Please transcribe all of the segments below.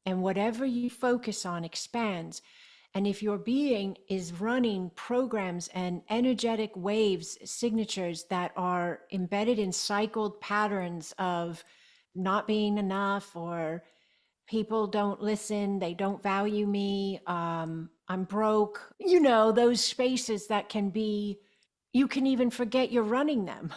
and whatever you focus on expands. And if your being is running programs and energetic waves, signatures that are embedded in cycled patterns of not being enough, or people don't listen, they don't value me, I'm broke, those spaces that can be, you can even forget you're running them.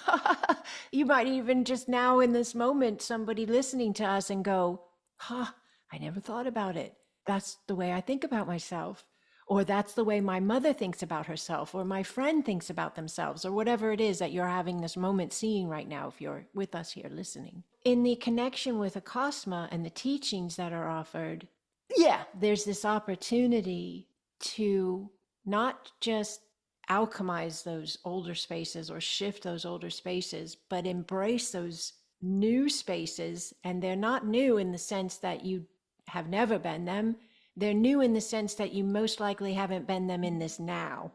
You might even just now in this moment, somebody listening to us and go, huh, I never thought about it. That's the way I think about myself. Or that's the way my mother thinks about herself, or my friend thinks about themselves, or whatever it is that you're having this moment seeing right now, if you're with us here listening. In the connection with Acasma and the teachings that are offered, yeah, there's this opportunity to not just alchemize those older spaces or shift those older spaces, but embrace those new spaces. And they're not new in the sense that you have never been them. They're new in the sense that you most likely haven't been them in this now.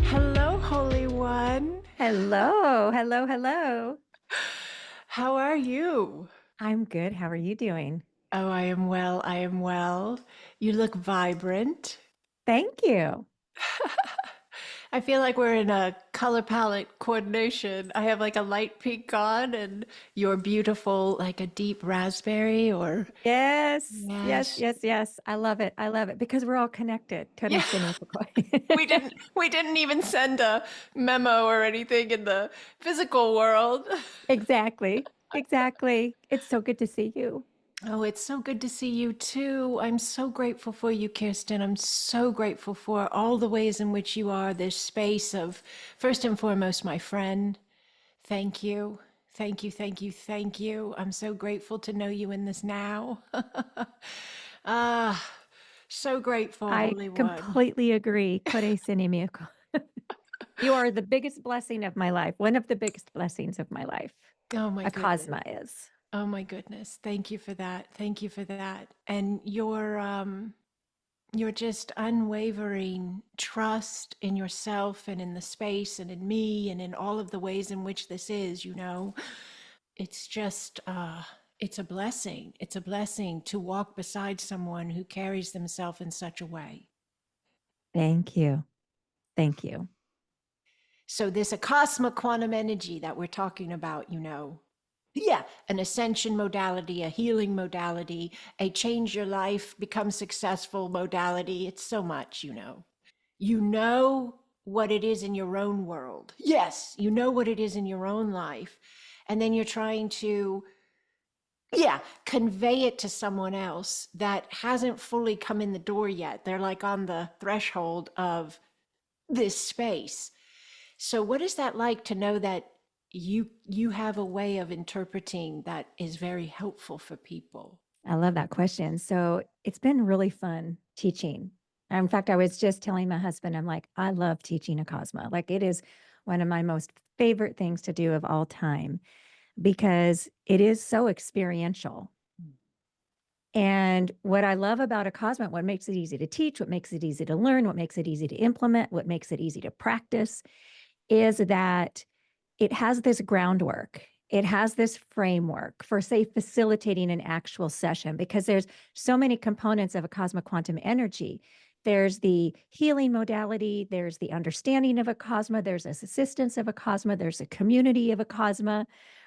Hello, Holy One. Hello, hello, hello. How are you? I'm good. How are you doing? Oh, I am well. I am well. You look vibrant. Thank you. I feel like we're in a color palette coordination. I have like a light pink on, and you're beautiful, like a deep raspberry, or Yes, yes, yes. yes, yes. I love it. I love it because we're all connected. Yeah. We didn't even send a memo or anything in the physical world. Exactly. Exactly. It's so good to see you. Oh, it's so good to see you too. I'm so grateful for you, Kirsten. I'm so grateful for all the ways in which you are this space of, first and foremost, my friend. Thank you. Thank you, thank you, thank you. I'm so grateful to know you in this now. Ah, so grateful, I Holy One. completely agree. You are the biggest blessing of my life. One of the biggest blessings of my life. Oh my A goodness. Cosma is. Oh my goodness. Thank you for that. Thank you for that. And your just unwavering trust in yourself and in the space and in me and in all of the ways in which this is. It's just it's a blessing. It's a blessing to walk beside someone who carries themselves in such a way. Thank you. Thank you. So this Acasma quantum energy that we're talking about. Yeah, an ascension modality, a healing modality, a change your life, become successful modality. It's so much. You know what it is in your own world. Yes, you know what it is in your own life. And then you're trying to, yeah, convey it to someone else that hasn't fully come in the door yet. They're like on the threshold of this space. So what is that like to know that you have a way of interpreting that is very helpful for people? I love that question. So it's been really fun teaching. In fact, I was just telling my husband, I'm like, I love teaching a Cosmo. Like it is one of my most favorite things to do of all time because it is so experiential. And what I love about a Cosmo, what makes it easy to teach, what makes it easy to learn, what makes it easy to implement, what makes it easy to practice is that it has this groundwork. It has this framework for, say, facilitating an actual session because there's so many components of a cosmic quantum energy. There's the healing modality, there's the understanding of a cosma, there's assistance of a cosma, there's a community of a cosma,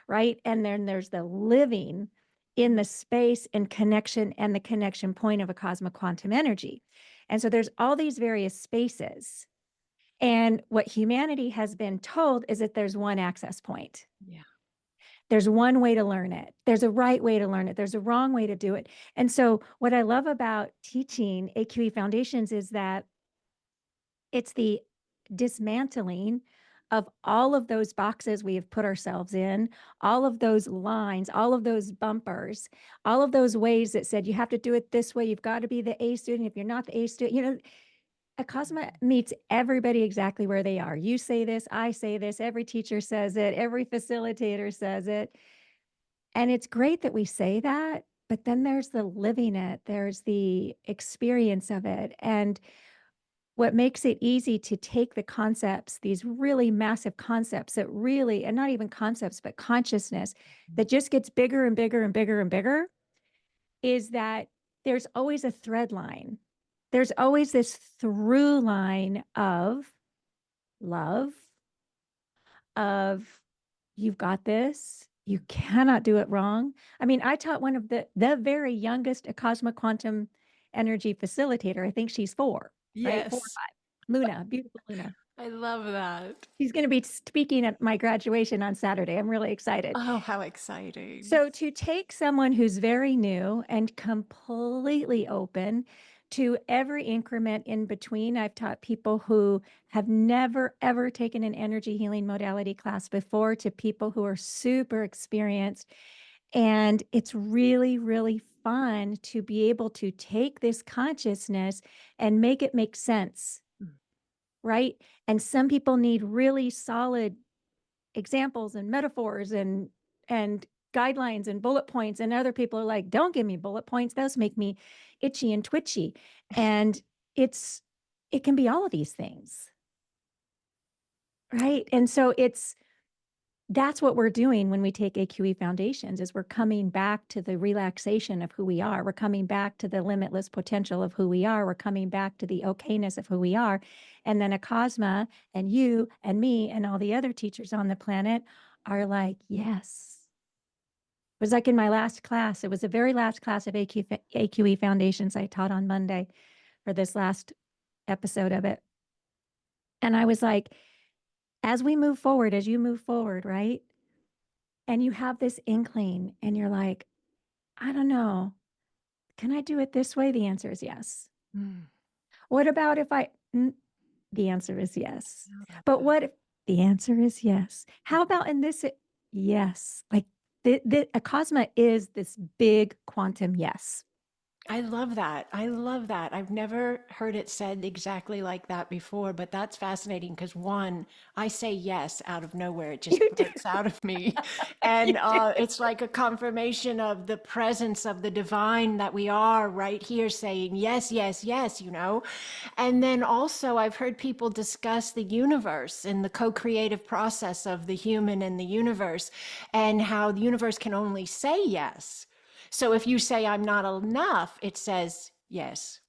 right? And then there's the living in the space and connection and the connection point of a cosmic quantum energy. And so there's all these various spaces. And what humanity has been told is that there's one access point. Yeah. There's one way to learn it. There's a right way to learn it. There's a wrong way to do it. And so what I love about teaching AQE foundations is that it's the dismantling of all of those boxes we have put ourselves in, all of those lines, all of those bumpers, all of those ways that said you have to do it this way. You've got to be the A student. If you're not the A student, Acasma meets everybody exactly where they are. You say this, I say this, every teacher says it, every facilitator says it. And it's great that we say that, but then there's the living it, there's the experience of it. And what makes it easy to take the concepts, these really massive concepts that really, and not even concepts, but consciousness that just gets bigger and bigger and bigger and bigger, is that there's always a thread line. There's always this through line of love, of you've got this, you cannot do it wrong. I mean, I taught one of the very youngest Acasma quantum energy facilitator. I think she's 4, right? 4 or Yes. 5. Luna, beautiful Luna. I love that. She's going to be speaking at my graduation on Saturday. I'm really excited. Oh, how exciting. So to take someone who's very new and completely open to every increment in between, I've taught people who have never, ever taken an energy healing modality class before to people who are super experienced. And it's really, really fun to be able to take this consciousness and make it make sense, right? And some people need really solid examples and metaphors and guidelines and bullet points, and other people are like, don't give me bullet points, those make me itchy and twitchy. And it can be all of these things, right? And so that's what we're doing when we take AQE foundations, is we're coming back to the relaxation of who we are. We're coming back to the limitless potential of who we are. We're coming back to the okayness of who we are. And then Acasma and you and me and all the other teachers on the planet are like, yes. It was like in my last class. It was the very last class of AQE foundations I taught on Monday for this last episode of it. And I was like, as we move forward, as you move forward, right? And you have this inkling and you're like, I don't know, can I do it this way? The answer is yes. Mm. What about if the answer is yes. I love But that. what if the answer is yes? How about in this? Yes. Like the Acasma is this big quantum yes. I love that. I love that. I've never heard it said exactly like that before, but that's fascinating because one, I say yes out of nowhere. It just You do. blurts out of me. You And do. it's like a confirmation of the presence of the divine that we are right here saying yes, yes, yes, And then also, I've heard people discuss the universe and the co-creative process of the human and the universe and how the universe can only say yes. So if you say, I'm not enough, it says, yes,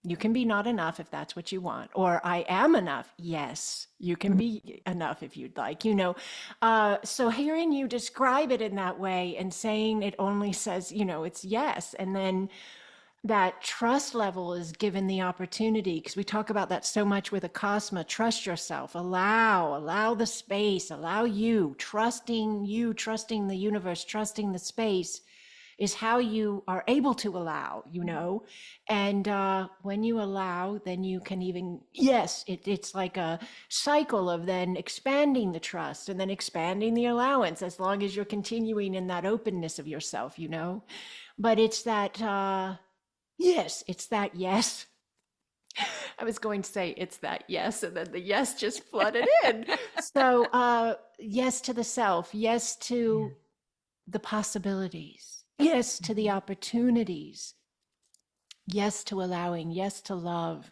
you can be not enough if that's what you want. Or I am enough. Yes, you can be enough if you'd like. So hearing you describe it in that way and saying it only says, it's yes. And then that trust level is given the opportunity, because we talk about that so much with Acasma. Trust yourself, allow the space, allow you, trusting the universe, trusting the space is how you are able to allow. And when you allow, then you can even, yes, it's like a cycle of then expanding the trust and then expanding the allowance, as long as you're continuing in that openness of yourself. But it's that, yes, it's that yes. I was going to say it's that yes, and then the yes just flooded in. So, yes to the self, yes to the possibilities, yes to the opportunities, yes to allowing, yes to love,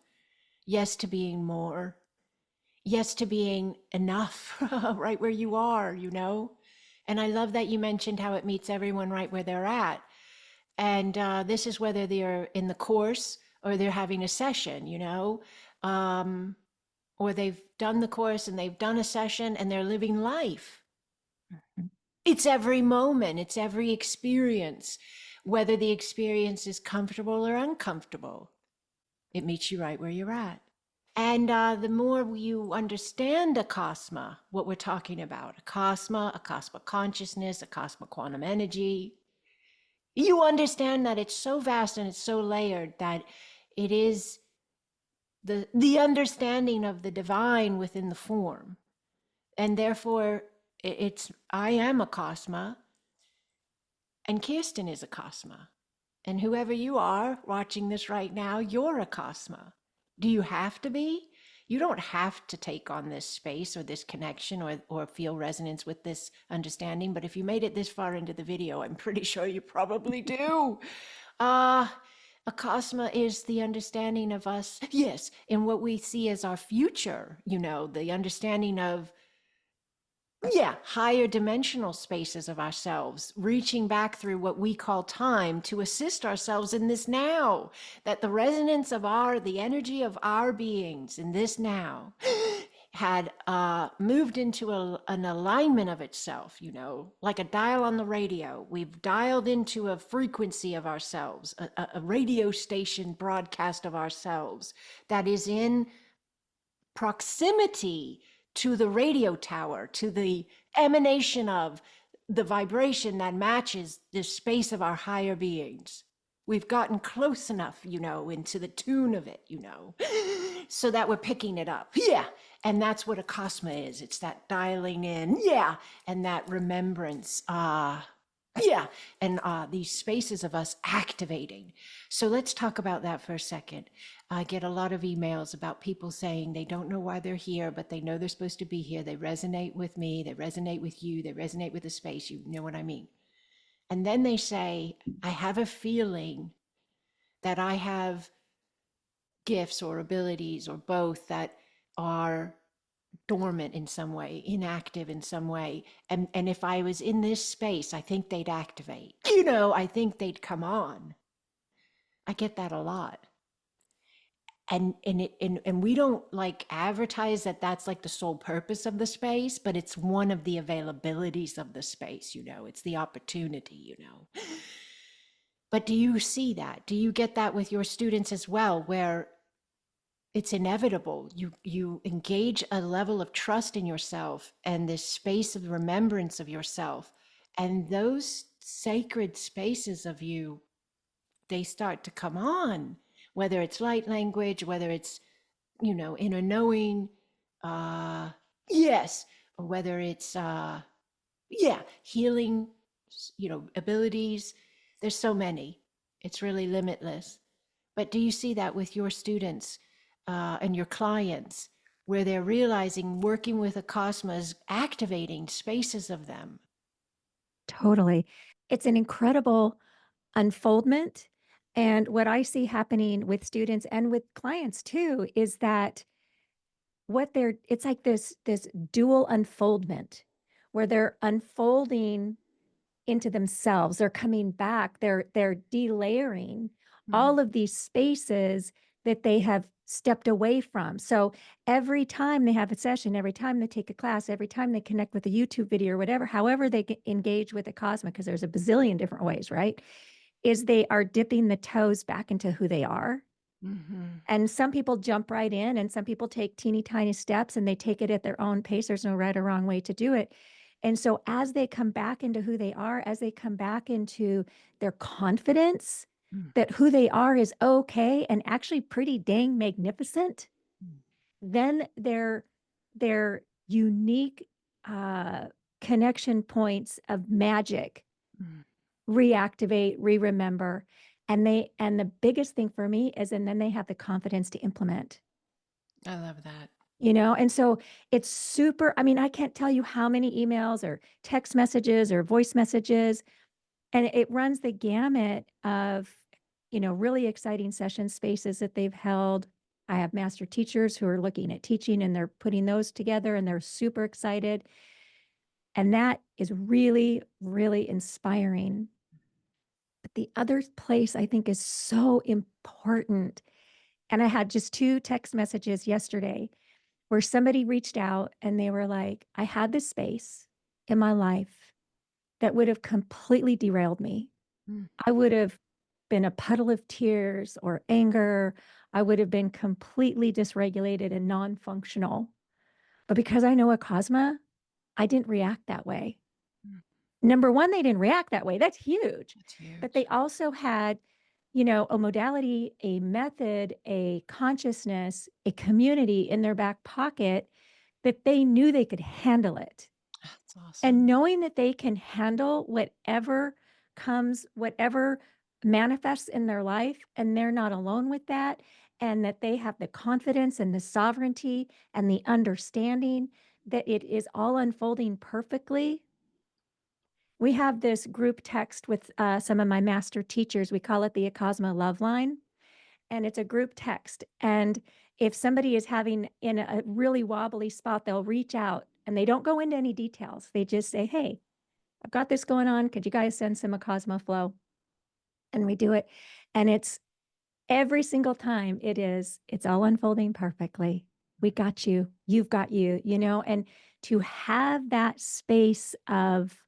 yes to being more, yes to being enough right where you are. And I love that you mentioned how it meets everyone right where they're at. And this is whether they're in the course or they're having a session, um, or they've done the course and they've done a session and they're living life. It's every moment, it's every experience, whether the experience is comfortable or uncomfortable. It meets you right where you're at. And the more you understand Acasma, what we're talking about, Acasma consciousness, Acasma quantum energy, you understand that it's so vast and it's so layered that it is the understanding of the divine within the form. And therefore, I am Acasma, and Kirsten is Acasma. And whoever you are watching this right now, you're Acasma. Do you have to be? You don't have to take on this space or this connection or feel resonance with this understanding. But if you made it this far into the video, I'm pretty sure you probably do. Acasma is the understanding of us, yes, in what we see as our future, the understanding of, higher dimensional spaces of ourselves, reaching back through what we call time to assist ourselves in this now, that the resonance of the energy of our beings in this now had moved into an alignment of itself, like a dial on the radio. We've dialed into a frequency of ourselves, a radio station broadcast of ourselves that is in proximity to the radio tower, to the emanation of the vibration that matches the space of our higher beings. We've gotten close enough, into the tune of it, so that we're picking it up. Yeah. And that's what Acasma is. It's that dialing in. Yeah. And that remembrance. Yeah. And these spaces of us activating. So let's talk about that for a second. I get a lot of emails about people saying they don't know why they're here, but they know they're supposed to be here. They resonate with me. They resonate with you. They resonate with the space. You know what I mean? And then they say, I have a feeling that I have gifts or abilities or both that are dormant in some way, inactive in some way. And if I was in this space, I think they'd activate. I think they'd come on. I get that a lot. And we don't like advertise that that's like the sole purpose of the space, but it's one of the availabilities of the space, it's the opportunity. But do you see that? Do you get that with your students as well, where it's inevitable? You engage a level of trust in yourself and this space of remembrance of yourself, and those sacred spaces of you, they start to come on, whether it's light language, whether it's, inner knowing, yes, or whether it's, healing, abilities. There's so many. It's really limitless. But do you see that with your students and your clients, where they're realizing working with Acasma is activating spaces of them? Totally. It's an incredible unfoldment. And what I see happening with students and with clients too is that it's like this dual unfoldment where they're unfolding into themselves. They're coming back. They're delayering all of these spaces that they have stepped away from. So every time they have a session, every time they take a class, every time they connect with a YouTube video or whatever, however they engage with the Cosmo, because there's a bazillion different ways, right? Is they are dipping the toes back into who they are. And some people jump right in, and some people take teeny tiny steps and they take it at their own pace. There's no right or wrong way to do it. And so as they come back into who they are, as they come back into their confidence that who they are is okay and actually pretty dang magnificent, then their unique connection points of magic reactivate, remember. And the biggest thing for me is, and then they have the confidence to implement. I love that. And so it's super, I mean, I can't tell you how many emails or text messages or voice messages, and it runs the gamut of, really exciting session spaces that they've held. I have master teachers who are looking at teaching and they're putting those together and they're super excited. And that is really, really inspiring. But the other place I think is so important. And I had just 2 text messages yesterday where somebody reached out and they were like, I had this space in my life that would have completely derailed me. I would have been a puddle of tears or anger. I would have been completely dysregulated and non-functional. But because I know Acasma, I didn't react that way. Number one, they didn't react that way. That's huge. That's huge. But they also had a modality, a method, a consciousness, a community in their back pocket that they knew they could handle it. That's And awesome. knowing that they can handle whatever comes, whatever manifests in their life, and they're not alone with that, and that they have the confidence and the sovereignty and the understanding that it is all unfolding perfectly. We have this group text with some of my master teachers. We call it the Acasma Love Line, and it's a group text. And if somebody is having in a really wobbly spot, they'll reach out and they don't go into any details. They just say, "Hey, I've got this going on. Could you guys send some Acasma flow?" And we do it. And it's every single time it's all unfolding perfectly. We got you. You've got you, and to have that space of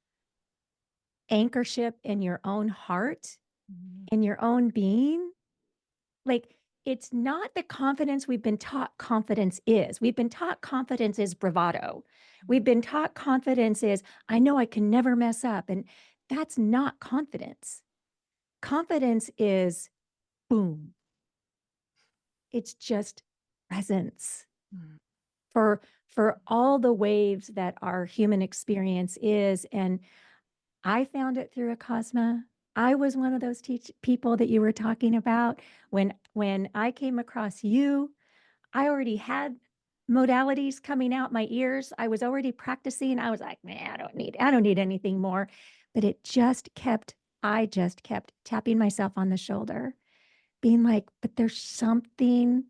anchorship in your own heart, Mhm. in your own being, like it's not the confidence we've been taught confidence is. We've been taught confidence is bravado. We've been taught confidence is, I know I can never mess up. And that's not confidence. Confidence is boom. It's just presence Mhm. for for all the waves that our human experience is. And I found it through Acasma. I was one of those people that you were talking about. When I came across you, I already had modalities coming out my ears. I was already practicing. I was like, man, I don't need anything more. But I just kept tapping myself on the shoulder, being like, but there's something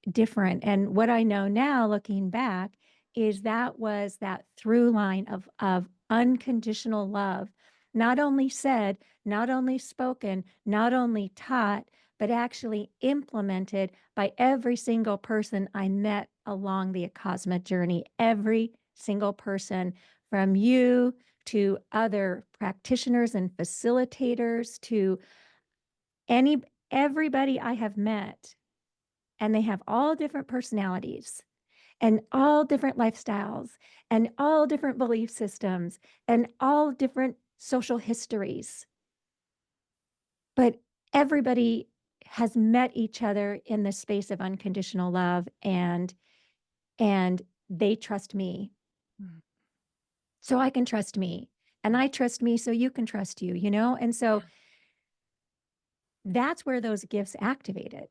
different. And what I know now, looking back, is that was that through line of unconditional love, not only said, not only spoken, not only taught, but actually implemented by every single person I met along the Acosma journey. Every single person, from you to other practitioners and facilitators to any everybody I have met, and they have all different personalities and all different lifestyles and all different belief systems and all different social histories. But everybody has met each other in the space of unconditional love, and they trust me Mhm. so I can trust me, and I trust me so you can trust you. And so that's where those gifts activated.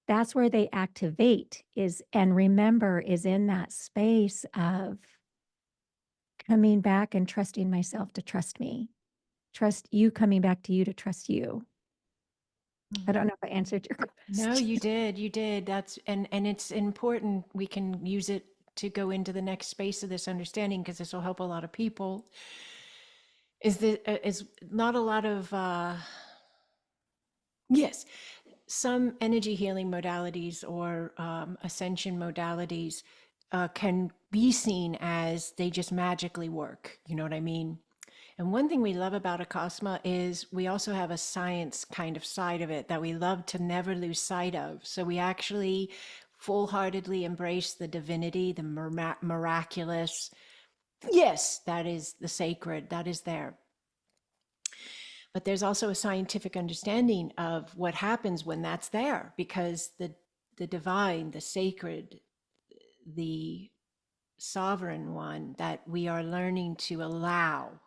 That's where they activate is, and remember, is in that space of coming back and trusting myself to trust me, trust you coming back to you to trust you. I Mhm. don't know if I answered your No, question. you did. And it's important. We can use it to go into the next space of this understanding because this will help a lot of people. Is not a lot of yes, some energy healing modalities or ascension modalities can be seen as they just magically work. You know what I mean? And one thing we love about Acosma is we also have a science kind of side of it that we love to never lose sight of. So we actually full-heartedly embrace the divinity, the miraculous. Yes, that is the sacred, that is there. But there's also a scientific understanding of what happens when that's there because the divine, the sacred, the sovereign one that we are learning to allow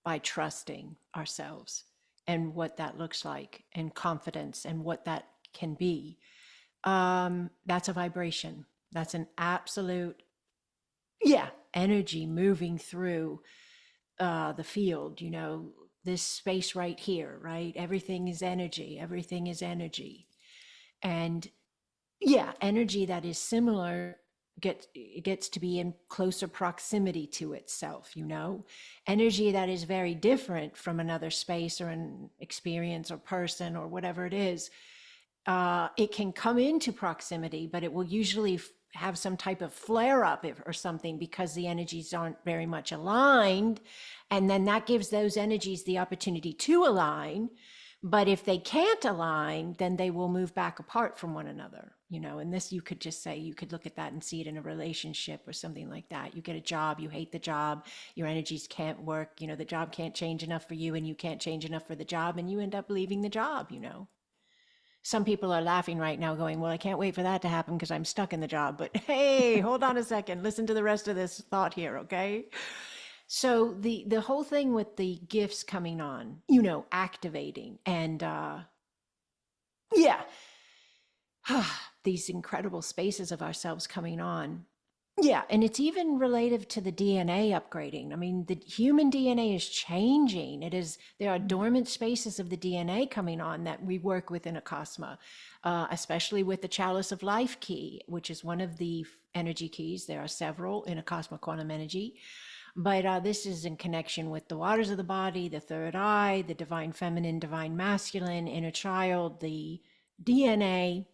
by trusting ourselves and what that looks like and confidence and what that can be. That's a vibration. That's an absolute, yeah, energy moving through the field, this space right here, right? Everything is energy. Everything is energy. And yeah, energy that is similar gets to be in closer proximity to itself. Energy that is very different from another space or an experience or person or whatever it is, it can come into proximity, but it will usually have some type of flare up or something because the energies aren't very much aligned. And then that gives those energies the opportunity to align. But if they can't align, then they will move back apart from one another, and this, you could just say, you could look at that and see it in a relationship or something like that. You get a job, you hate the job, your energies can't work, the job can't change enough for you and you can't change enough for the job, and you end up leaving the job. Some people are laughing right now going, well, I can't wait for that to happen because I'm stuck in the job. But hey, hold on a second. Listen to the rest of this thought here, okay? So the whole thing with the gifts coming on, activating and yeah, these incredible spaces of ourselves coming on. Yeah, and it's even related to the DNA upgrading. I mean, the human DNA is changing. There are dormant spaces of the DNA coming on that we work with in Acasma, especially with the Chalice of Life key, which is one of the energy keys. There are several in Acasma quantum energy, but this is in connection with the waters of the body, the third eye, the divine feminine, divine masculine, inner child, the DNA.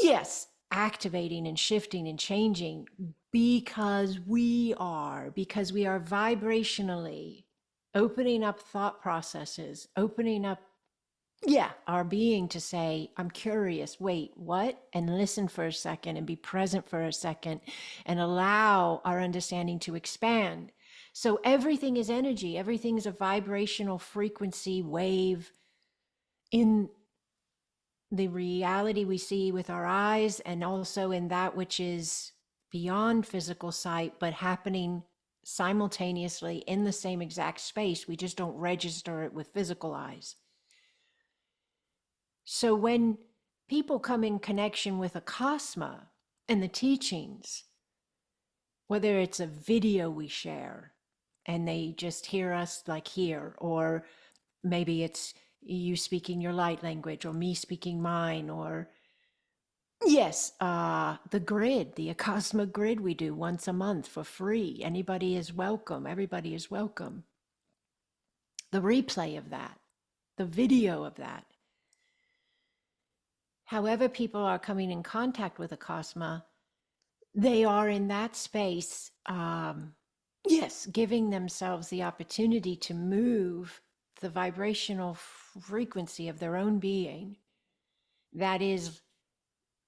Yes, activating and shifting and changing because we are vibrationally opening up thought processes, opening up, yeah, our being to say, I'm curious, wait, what? And listen for a second and be present for a second and allow our understanding to expand. So everything is energy, everything is a vibrational frequency wave in the reality we see with our eyes, and also in that which is beyond physical sight, but happening simultaneously in the same exact space. We just don't register it with physical eyes. So when people come in connection with Acasma and the teachings, whether it's a video we share and they just hear us like here, or maybe it's you speaking your light language or me speaking mine, or yes, the grid, the Acasma grid we do once a month for free. Anybody is welcome. Everybody is welcome. The replay of that, the video of that. However people are coming in contact with Acasma, they are in that space, yes, giving themselves the opportunity to move the vibrational frequency of their own being that is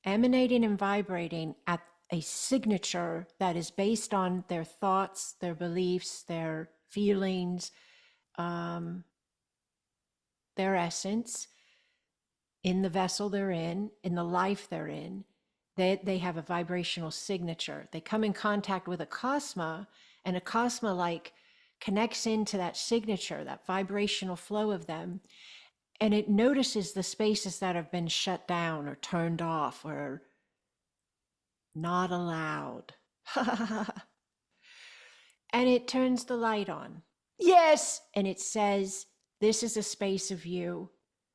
emanating and vibrating at a signature that is based on their thoughts, their beliefs, their feelings, their essence in the vessel they're in the life they're in. They have a vibrational signature. They come in contact with Acasma, and Acasma like connects into that signature, that vibrational flow of them, and it notices the spaces that have been shut down or turned off or not allowed. And it turns the light on. Yes. And it says, this is a space of you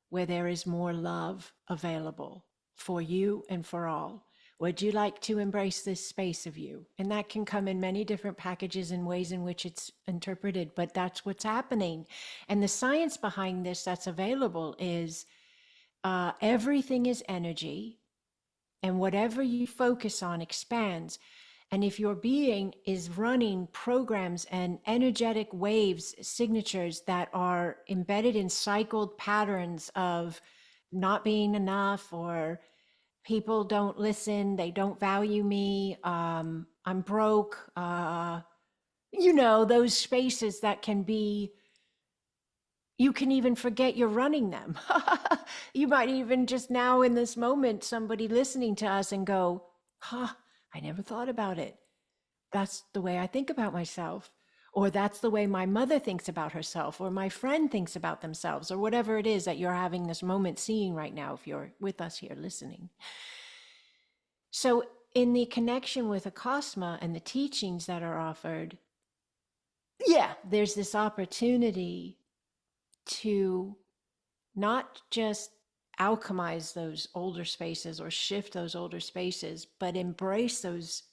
where there is more love available for you and for all. Would you like to embrace this space of you? And that can come in many different packages and ways in which it's interpreted, but that's what's happening. And the science behind this that's available is everything is energy, and whatever you focus on expands. And if your being is running programs and energetic waves, signatures that are embedded in cycled patterns of not being enough, or people don't listen, they don't value me, I'm broke, those spaces that can be, you can even forget you're running them. You might even just now in this moment, somebody listening to us and go, I never thought about it. That's the way I think about myself. Or that's the way my mother thinks about herself, or my friend thinks about themselves, or whatever it is that you're having this moment seeing right now, if you're with us here listening. So in the connection with Acasma and the teachings that are offered, yeah, there's this opportunity to not just alchemize those older spaces or shift those older spaces, but embrace those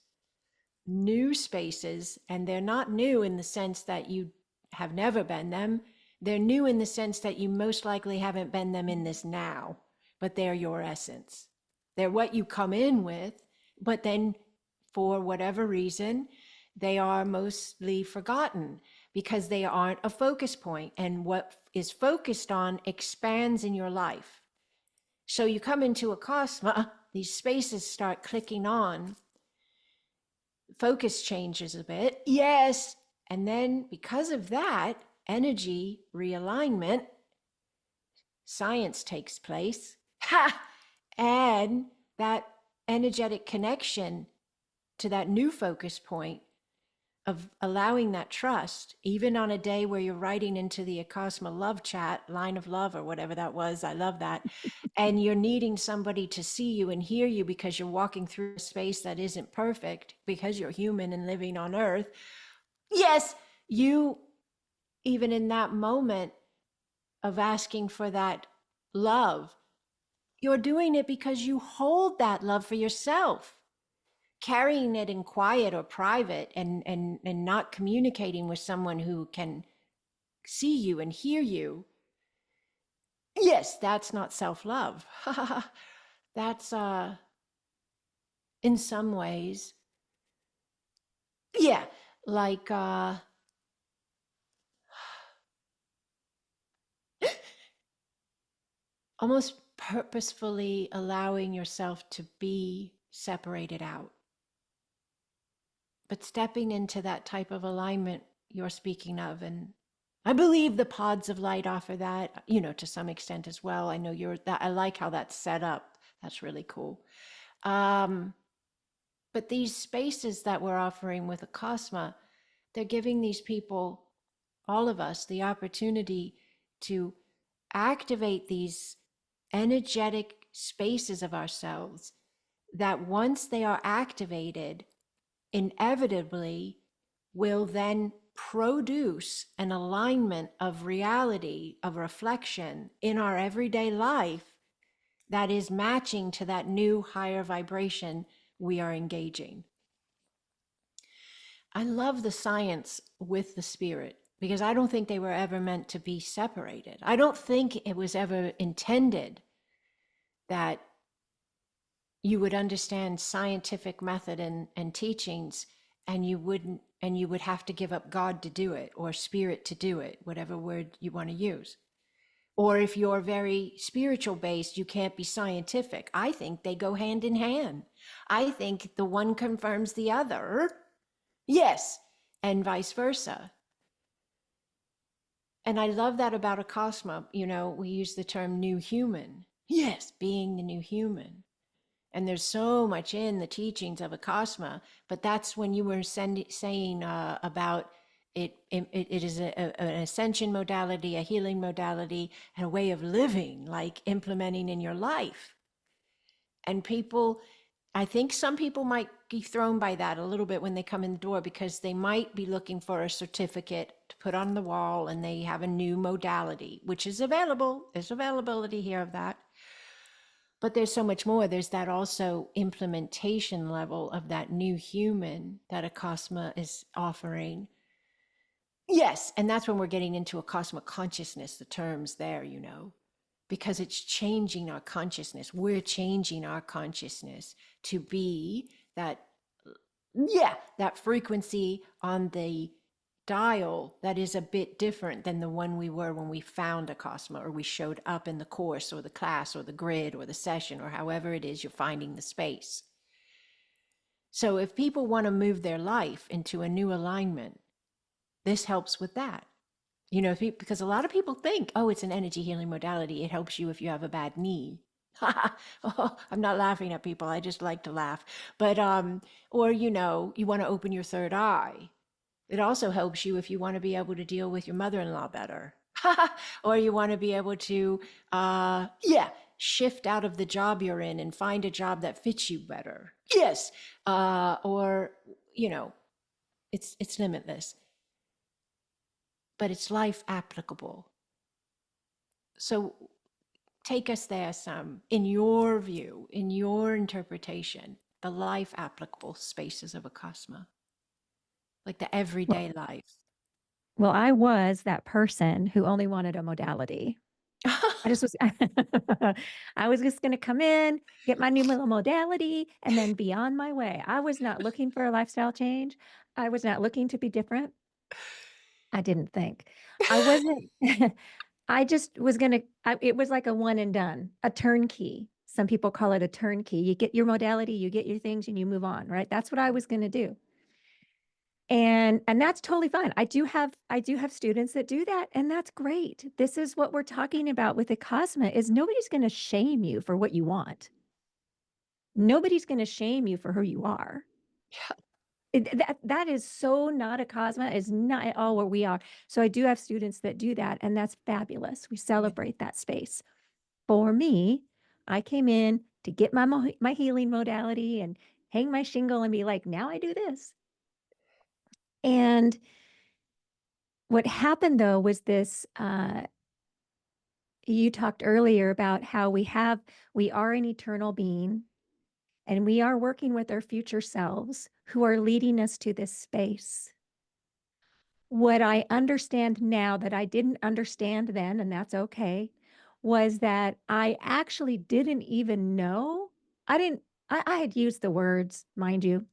new spaces. And they're not new in the sense that you have never been them. They're new in the sense that you most likely haven't been them in this now, but they're your essence. They're what you come in with, but then for whatever reason, they are mostly forgotten because they aren't a focus point. And what is focused on expands in your life. So you come into Acasma, these spaces start clicking on, focus changes a bit. Yes. And then because of that, energy realignment, science takes place. Ha! And that energetic connection to that new focus point of allowing that trust, even on a day where you're writing into the Acosma love chat, line of love, or whatever that was. I love that. And you're needing somebody to see you and hear you because you're walking through a space that isn't perfect because you're human and living on earth. Yes, you, even in that moment of asking for that love, you're doing it because you hold that love for yourself. Carrying it in quiet or private and not communicating with someone who can see you and hear you, yes, that's not self-love. That's in some ways, yeah, like almost purposefully allowing yourself to be separated out, but stepping into that type of alignment you're speaking of. And I believe the pods of light offer that, to some extent as well. I know I like how that's set up. That's really cool. But these spaces that we're offering with Acosma, they're giving these people, all of us, the opportunity to activate these energetic spaces of ourselves that once they are activated, inevitably will then produce an alignment of reality, of reflection in our everyday life that is matching to that new higher vibration we are engaging. I love the science with the spirit because I don't think they were ever meant to be separated. I don't think it was ever intended that you would understand scientific method and teachings and you would have to give up God to do it, or spirit to do it, whatever word you want to use. Or if you're very spiritual based, you can't be scientific. I think they go hand in hand. I think the one confirms the other. Yes, and vice versa. And I love that about Acosma. We use the term new human. Yes, being the new human. And there's so much in the teachings of Acosma, but that's when you were saying about it is an ascension modality, a healing modality, and a way of living, like implementing in your life. And people, I think some people might be thrown by that a little bit when they come in the door because they might be looking for a certificate to put on the wall and they have a new modality, which is available. There's availability here of that. But there's so much more. There's that also implementation level of that new human that Acosma is offering. Yes, and that's when we're getting into Acosma consciousness, the terms there, because it's changing our consciousness. We're changing our consciousness to be that, yeah, that frequency on the dial that is a bit different than the one we were when we found Acosma, or we showed up in the course or the class or the grid or the session, or however it is you're finding the space. So if people want to move their life into a new alignment, this helps with that. Because a lot of people think, oh, it's an energy healing modality. It helps you if you have a bad knee. Oh, I'm not laughing at people. I just like to laugh. But, or, you want to open your third eye. It also helps you if you want to be able to deal with your mother-in-law better. Or you want to be able to, shift out of the job you're in and find a job that fits you better. Yes. Or, it's limitless, but it's life applicable. So take us there, Sam, in your view, in your interpretation, the life applicable spaces of Acosma, like the Well, everyday life. well, I was that person who only wanted a modality. I just was I was just gonna come in, get my new little modality, and then be on my way. I was not looking for a lifestyle change. I was not looking to be different. I didn't think. I wasn't I just was going to, it was like a one and done, a turnkey. Some people call it a turnkey. You get your modality, you get your things, and you move on, right? That's what I was going to do. And that's totally fine. I do have students that do that, and that's great. This is what we're talking about with Acasma is nobody's going to shame you for what you want. Nobody's going to shame you for who you are. Yeah. That is so not Acasma, is not at all where we are. So I do have students that do that, and that's fabulous. We Yeah. celebrate that space. For me, I came in to get my healing modality and hang my shingle and be like, now I do this. And what happened though was this you talked earlier about how we are an eternal being and we are working with our future selves who are leading us to this space. What I understand now that I didn't understand then, and that's okay, was that I actually didn't even know. I didn't, I had used the words, mind you.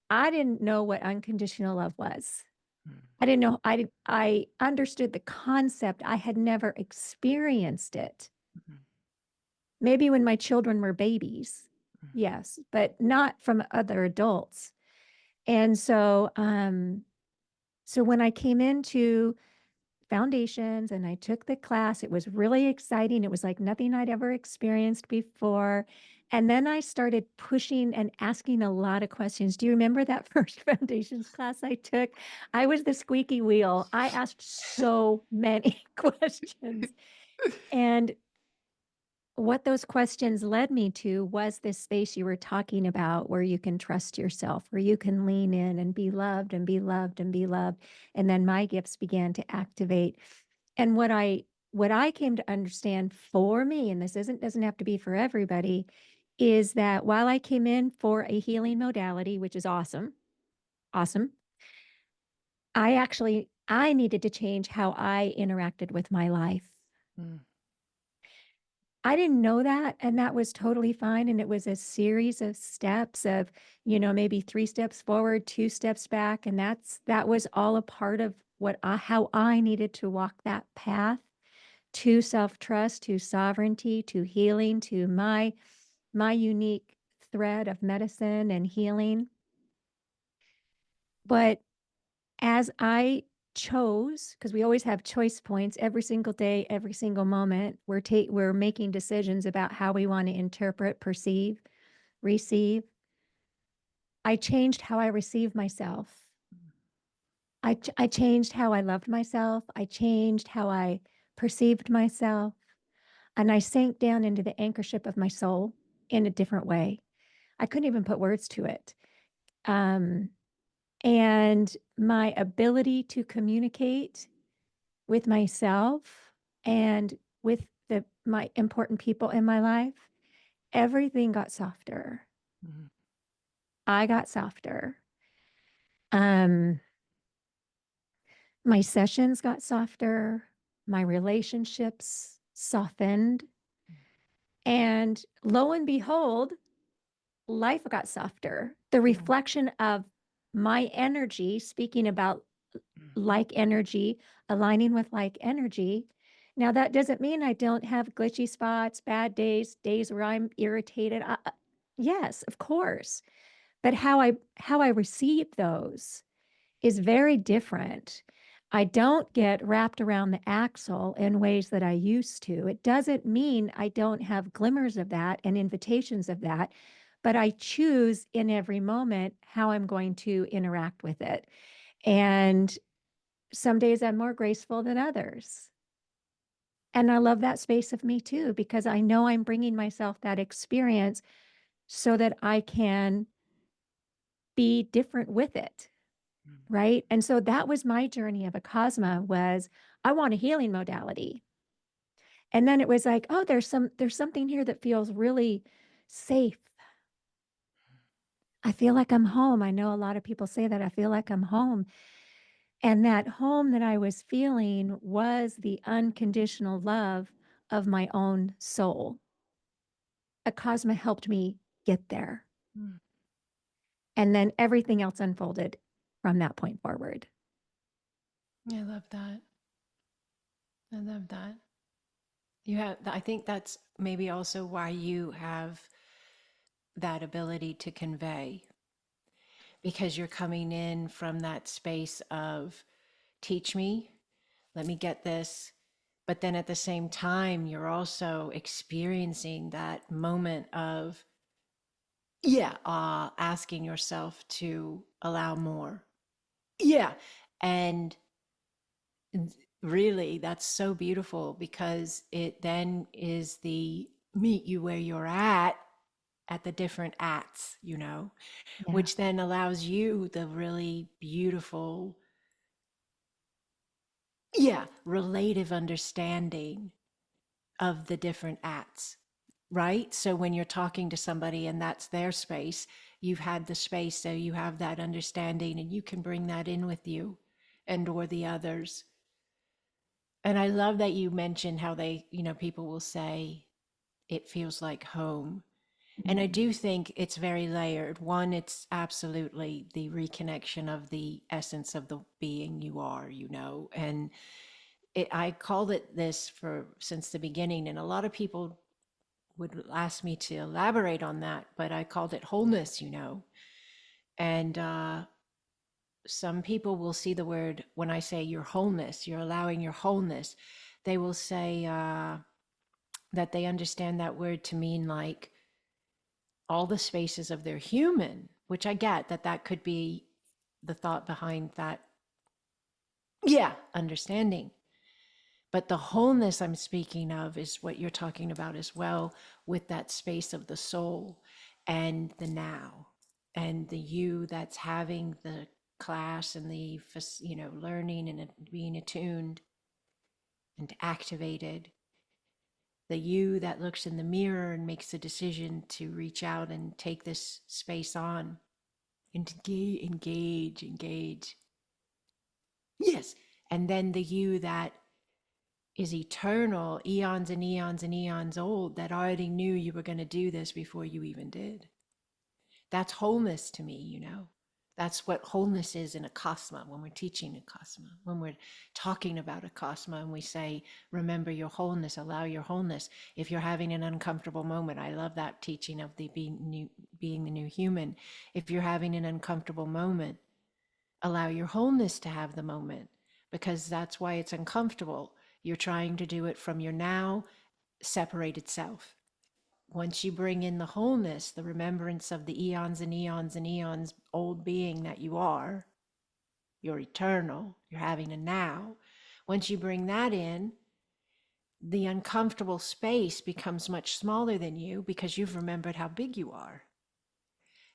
I didn't know what unconditional love was. Mm, I didn't know, I understood the concept. I had never experienced it. mhm, Maybe when my children were babies, mhm, yes, but not from other adults. And so when I came into foundations and I took the class. It was really exciting. It was like nothing I'd ever experienced before. And then I started pushing and asking a lot of questions. Do you remember that first foundations class I took? I was the squeaky wheel. I asked so many questions. And what those questions led me to was this space you were talking about where you can trust yourself, where you can lean in and be loved and be loved and be loved. And then my gifts began to activate. And what I came to understand for me, and this doesn't have to be for everybody, is that while I came in for a healing modality, which is awesome, awesome, I needed to change how I interacted with my life. mm, I didn't know that, and that was totally fine. And it was a series of steps of, maybe 3 steps forward, 2 steps back. And that was all a part of how I needed to walk that path to self-trust, to sovereignty, to healing, to my unique thread of medicine and healing. But as I chose, because we always have choice points every single day, every single moment, we're making decisions about how we want to interpret, perceive, receive. I changed how I received myself. I changed how I loved myself. I changed how I perceived myself. And I sank down into the anchorship of my soul in a different way. I couldn't even put words to it. Um, and my ability to communicate with myself and with my important people in my life, everything got softer. mhm, I got softer. Um, my sessions got softer. My relationships softened. And lo and behold, life got softer. The reflection of my energy, speaking about mm, like energy, aligning with like energy. Now, that doesn't mean I don't have glitchy spots, bad days, days where I'm irritated. Yes, of course. But how I receive those is very different. I don't get wrapped around the axle in ways that I used to. It doesn't mean I don't have glimmers of that and invitations of that, but I choose in every moment how I'm going to interact with it. And some days I'm more graceful than others. And I love that space of me too, because I know I'm bringing myself that experience so that I can be different with it. mm, Right. And so that was my journey of Acasma was I want a healing modality. And then it was like, oh, there's something here that feels really safe. I feel like I'm home. I know a lot of people say that I feel like I'm home. And that home that I was feeling was the unconditional love of my own soul. Acasma helped me get there. mm. And then everything else unfolded from that point forward. I love that. I love that. You have, I think that's maybe also why you have that ability to convey, because you're coming in from that space of teach me, let me get this. But then at the same time, you're also experiencing that moment of, yeah, asking yourself to allow more. Yeah. And really, that's so beautiful because it then is the meet you where you're at the different ats, Yeah. which then allows you the really beautiful, yeah, relative understanding of the different ats, right? So when you're talking to somebody and that's their space, you've had the space, so you have that understanding and you can bring that in with you and or the others. And I love that you mentioned how they, people will say it feels like home. And I Mm. do think it's very layered. One, it's absolutely the reconnection of the essence of the being you are, and I called it this for since the beginning, and a lot of people would ask me to elaborate on that, but I called it wholeness, and some people will see the word when I say your wholeness, you're allowing your wholeness. They will say that they understand that word to mean like all the spaces of their human, which I get that that could be the thought behind that, yeah, understanding. But the wholeness I'm speaking of is what you're talking about as well, with that space of the soul and the now and the you that's having the class and the, learning and being attuned and activated. The you that looks in the mirror and makes a decision to reach out and take this space on and engage. Yes. And then the you that is eternal, eons and eons and eons old, that already knew you were going to do this before you even did. That's wholeness to me, That's what wholeness is in Acasma when we're teaching Acasma, when we're talking about Acasma and we say, remember your wholeness, allow your wholeness. If you're having an uncomfortable moment, I love that teaching of the being the new human. If you're having an uncomfortable moment, allow your wholeness to have the moment, because that's why it's uncomfortable. You're trying to do it from your now separated self. Once you bring in the wholeness, the remembrance of the eons and eons and eons old being that you are, you're eternal, you're having a now. Once you bring that in, the uncomfortable space becomes much smaller than you because you've remembered how big you are.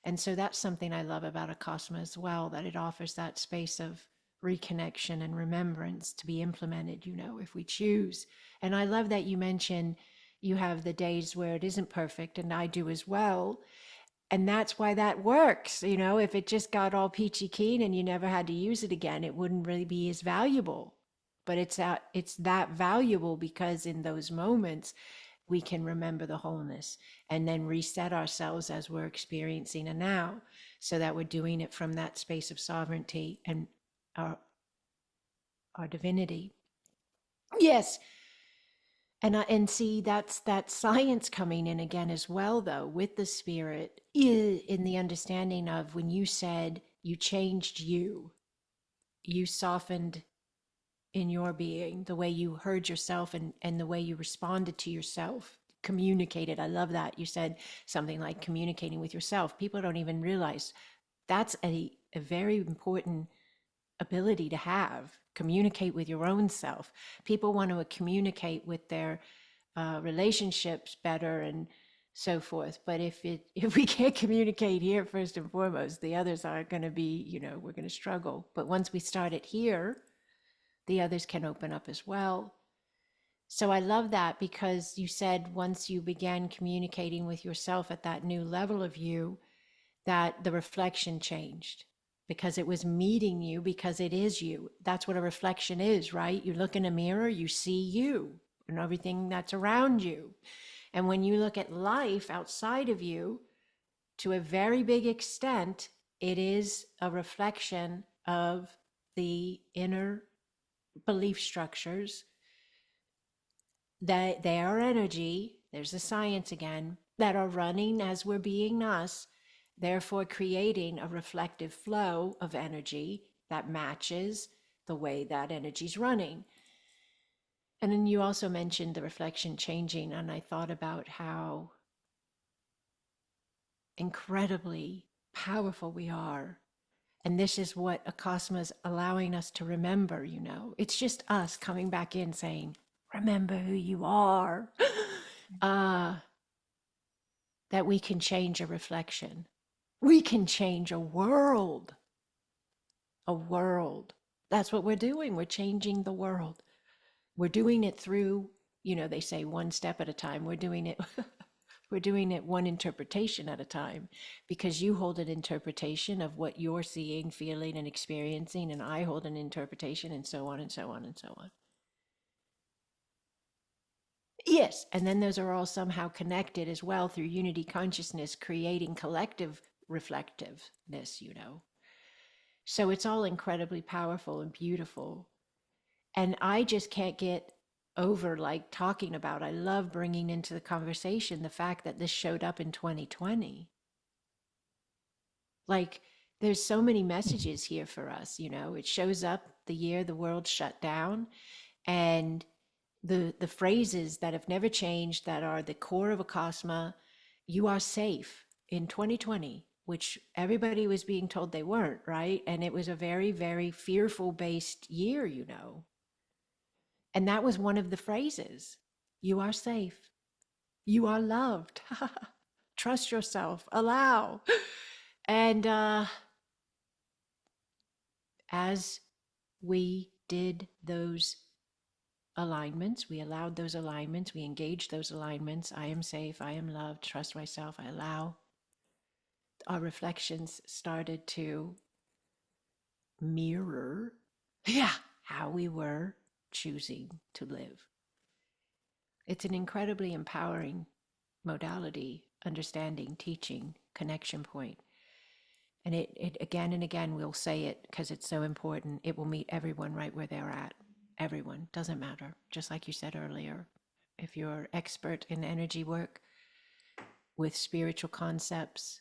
And so that's something I love about Acosma as well, that it offers that space of reconnection and remembrance to be implemented, if we choose. And I love that you mentioned you have the days where it isn't perfect, and I do as well. And that's why that works. If it just got all peachy keen and you never had to use it again, it wouldn't really be as valuable. But it's that valuable because in those moments we can remember the wholeness and then reset ourselves as we're experiencing a now, so that we're doing it from that space of sovereignty and our, our divinity. Yes. And see, that's that science coming in again as well, though, with the spirit, in the understanding of when you said you changed, you softened in your being, the way you heard yourself and the way you responded to yourself, communicated. I love that. You said something like communicating with yourself. People don't even realize that's a very important ability to have. Communicate with your own self. People want to communicate with their relationships better and so forth. But if we can't communicate here first and foremost, the others are going to be, we're going to struggle. But once we start it here, the others can open up as well. So I love that, because you said once you began communicating with yourself at that new level of you, that the reflection changed because it was meeting you, because it is you. That's what a reflection is, right? You look in a mirror, you see you and everything that's around you. And when you look at life outside of you, to a very big extent, it is a reflection of the inner belief structures that they are energy, there's the science again, that are running as we're being us, therefore creating a reflective flow of energy that matches the way that energy's running. And then you also mentioned the reflection changing, and I thought about how incredibly powerful we are. And this is what Acasma is allowing us to remember, you know. It's just us coming back in saying, remember who you are. uh, that we can change a reflection. We can change a world. A world. That's what we're doing. We're changing the world. We're doing it through, you know, they say one step at a time. We're doing it we're doing it one interpretation at a time, because you hold an interpretation of what you're seeing, feeling, and experiencing, and I hold an interpretation, and so on and so on and so on. Yes, and then those are all somehow connected as well through unity consciousness, creating collective reflectiveness, you know. So it's all incredibly powerful and beautiful. And I just can't get over like talking about, I love bringing into the conversation the fact that this showed up in 2020. Like, there's so many messages here for us, you know. It shows up the year the world shut down, and the phrases that have never changed, that are the core of Acasma. You are safe in 2020, which everybody was being told they weren't, right? And it was a very, very fearful based year, you know. And that was one of the phrases. You are safe. You are loved. Trust yourself. Allow. And as we did those alignments, we allowed those alignments, we engaged those alignments. I am safe. I am loved. Trust myself. I allow. Our reflections started to mirror, yeah, how we were choosing to live. It's an incredibly empowering modality, understanding, teaching, connection point. And it again and again, we'll say it because it's so important. It will meet everyone right where they're at. Everyone, doesn't matter. Just like you said earlier, if you're expert in energy work with spiritual concepts,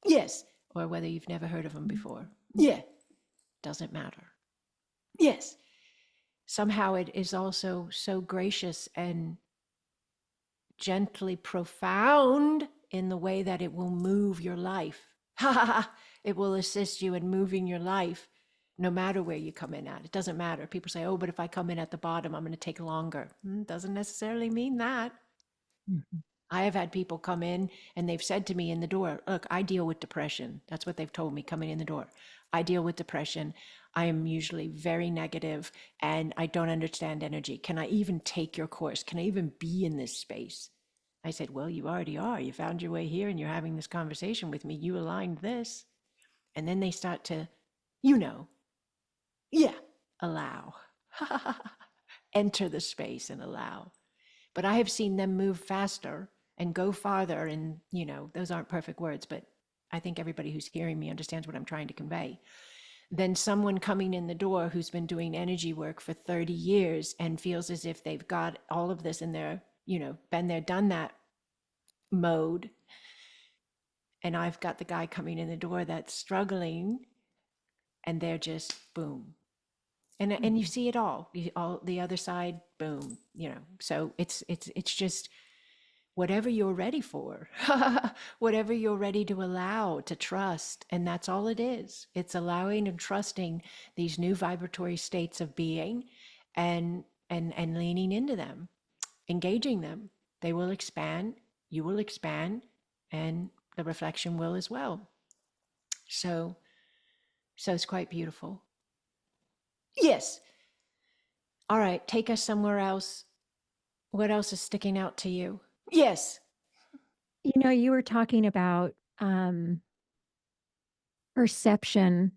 yes, or whether you've never heard of them before, yeah, doesn't matter. Yes, somehow it is also so gracious and gently profound in the way that it will move your life. It will assist you in moving your life no matter where you come in at. It doesn't matter. People say, oh, but if I come in at the bottom, I'm going to take longer. Doesn't necessarily mean that. Mhm. I have had people come in and they've said to me in the door, look, I deal with depression. That's what they've told me coming in the door. I deal with depression. I am usually very negative and I don't understand energy. Can I even take your course? Can I even be in this space? I said, well, you already are. You found your way here and you're having this conversation with me. You aligned this. And then they start to, you know, yeah, allow. Enter the space and allow. But I have seen them move faster and go farther. And, you know, those aren't perfect words, but I think everybody who's hearing me understands what I'm trying to convey. Than someone coming in the door who's been doing energy work for 30 years and feels as if they've got all of this in their, you know, been there, done that mode. And I've got the guy coming in the door that's struggling and they're just boom. And you see it all. All the other side, boom, you know. So it's just whatever you're ready for, whatever you're ready to allow, to trust. And that's all it is. It's allowing and trusting these new vibratory states of being, and leaning into them, engaging them. They will expand, you will expand, and the reflection will as well. So so it's quite beautiful. Yes. All right, take us somewhere else. What else is sticking out to you? Yes. You know, you were talking about perception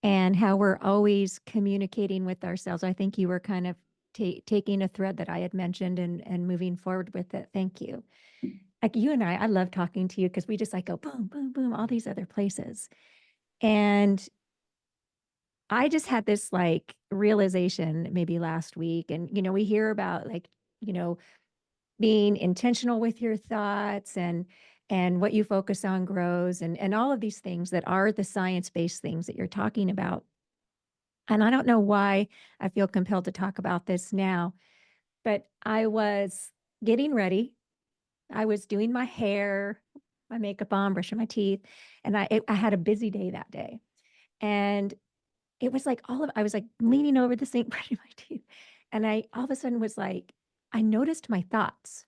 and how we're always communicating with ourselves. I think you were kind of taking a thread that I had mentioned and moving forward with it. Thank you. Like you and I love talking to you because we just like go boom, boom, boom, all these other places. And I just had this like realization maybe last week. And, we hear about like, you know, being intentional with your thoughts and what you focus on grows and all of these things that are the science-based things that you're talking about. And I don't know why I feel compelled to talk about this now, but I was getting ready. I was doing my hair, my makeup on, brushing my teeth, and I had a busy day that day. And it was like I was like leaning over the sink, brushing my teeth. And I all of a sudden was like, I noticed my thoughts.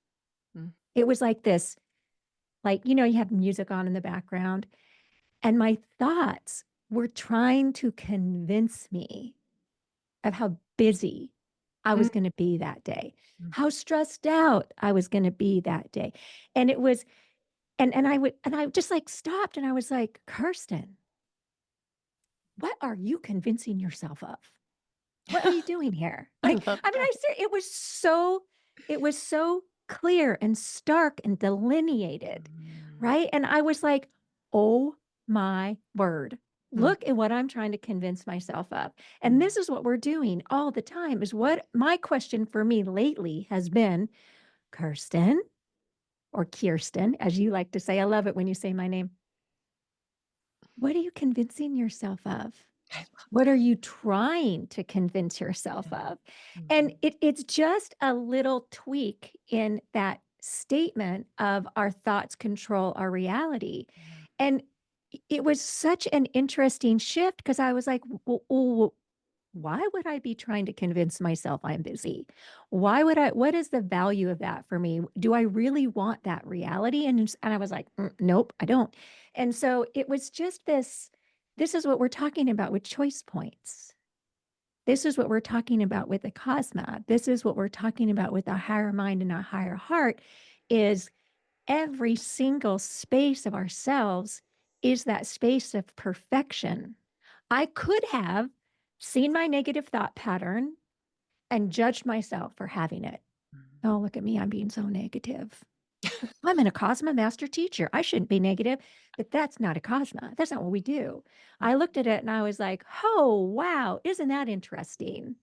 Mm. It was like this, like, you have music on in the background, and my thoughts were trying to convince me of how busy I was Mm. going to be that day, Mm. how stressed out I was going to be that day. And it was, and I just like stopped and I was like, Kirsten, what are you convincing yourself of? What are you doing here? I Like, love I mean, that. it was so clear and stark and delineated, Mm. right? And I was like, oh my word. Mm. Look at what I'm trying to convince myself of. And Mm. this is what we're doing all the time, is what my question for me lately has been, Kirsten, or Kirsten, as you like to say. I love it when you say my name. What are you convincing yourself of? I love What are that. you trying to convince yourself Yeah. of? And Mhm. it's just a little tweak in that statement of our thoughts control our reality. Yeah. And it was such an interesting shift because I was like, well, why would I be trying to convince myself I'm busy? Why would I? What is the value of that for me? Do I really want that reality? And I was like, nope, I don't. And so it was just this. This is what we're talking about with choice points. This is what we're talking about with the Acasma. This is what we're talking about with our higher mind and our higher heart. Is every single space of ourselves is that space of perfection. I could have seen my negative thought pattern and judged myself for having it. Mm. Oh, look at me. I'm being so negative. I'm an Acasma master teacher. I shouldn't be negative, but that's not Acasma. That's not what we do. Mm. I looked at it and I was like, oh, wow. Isn't that interesting?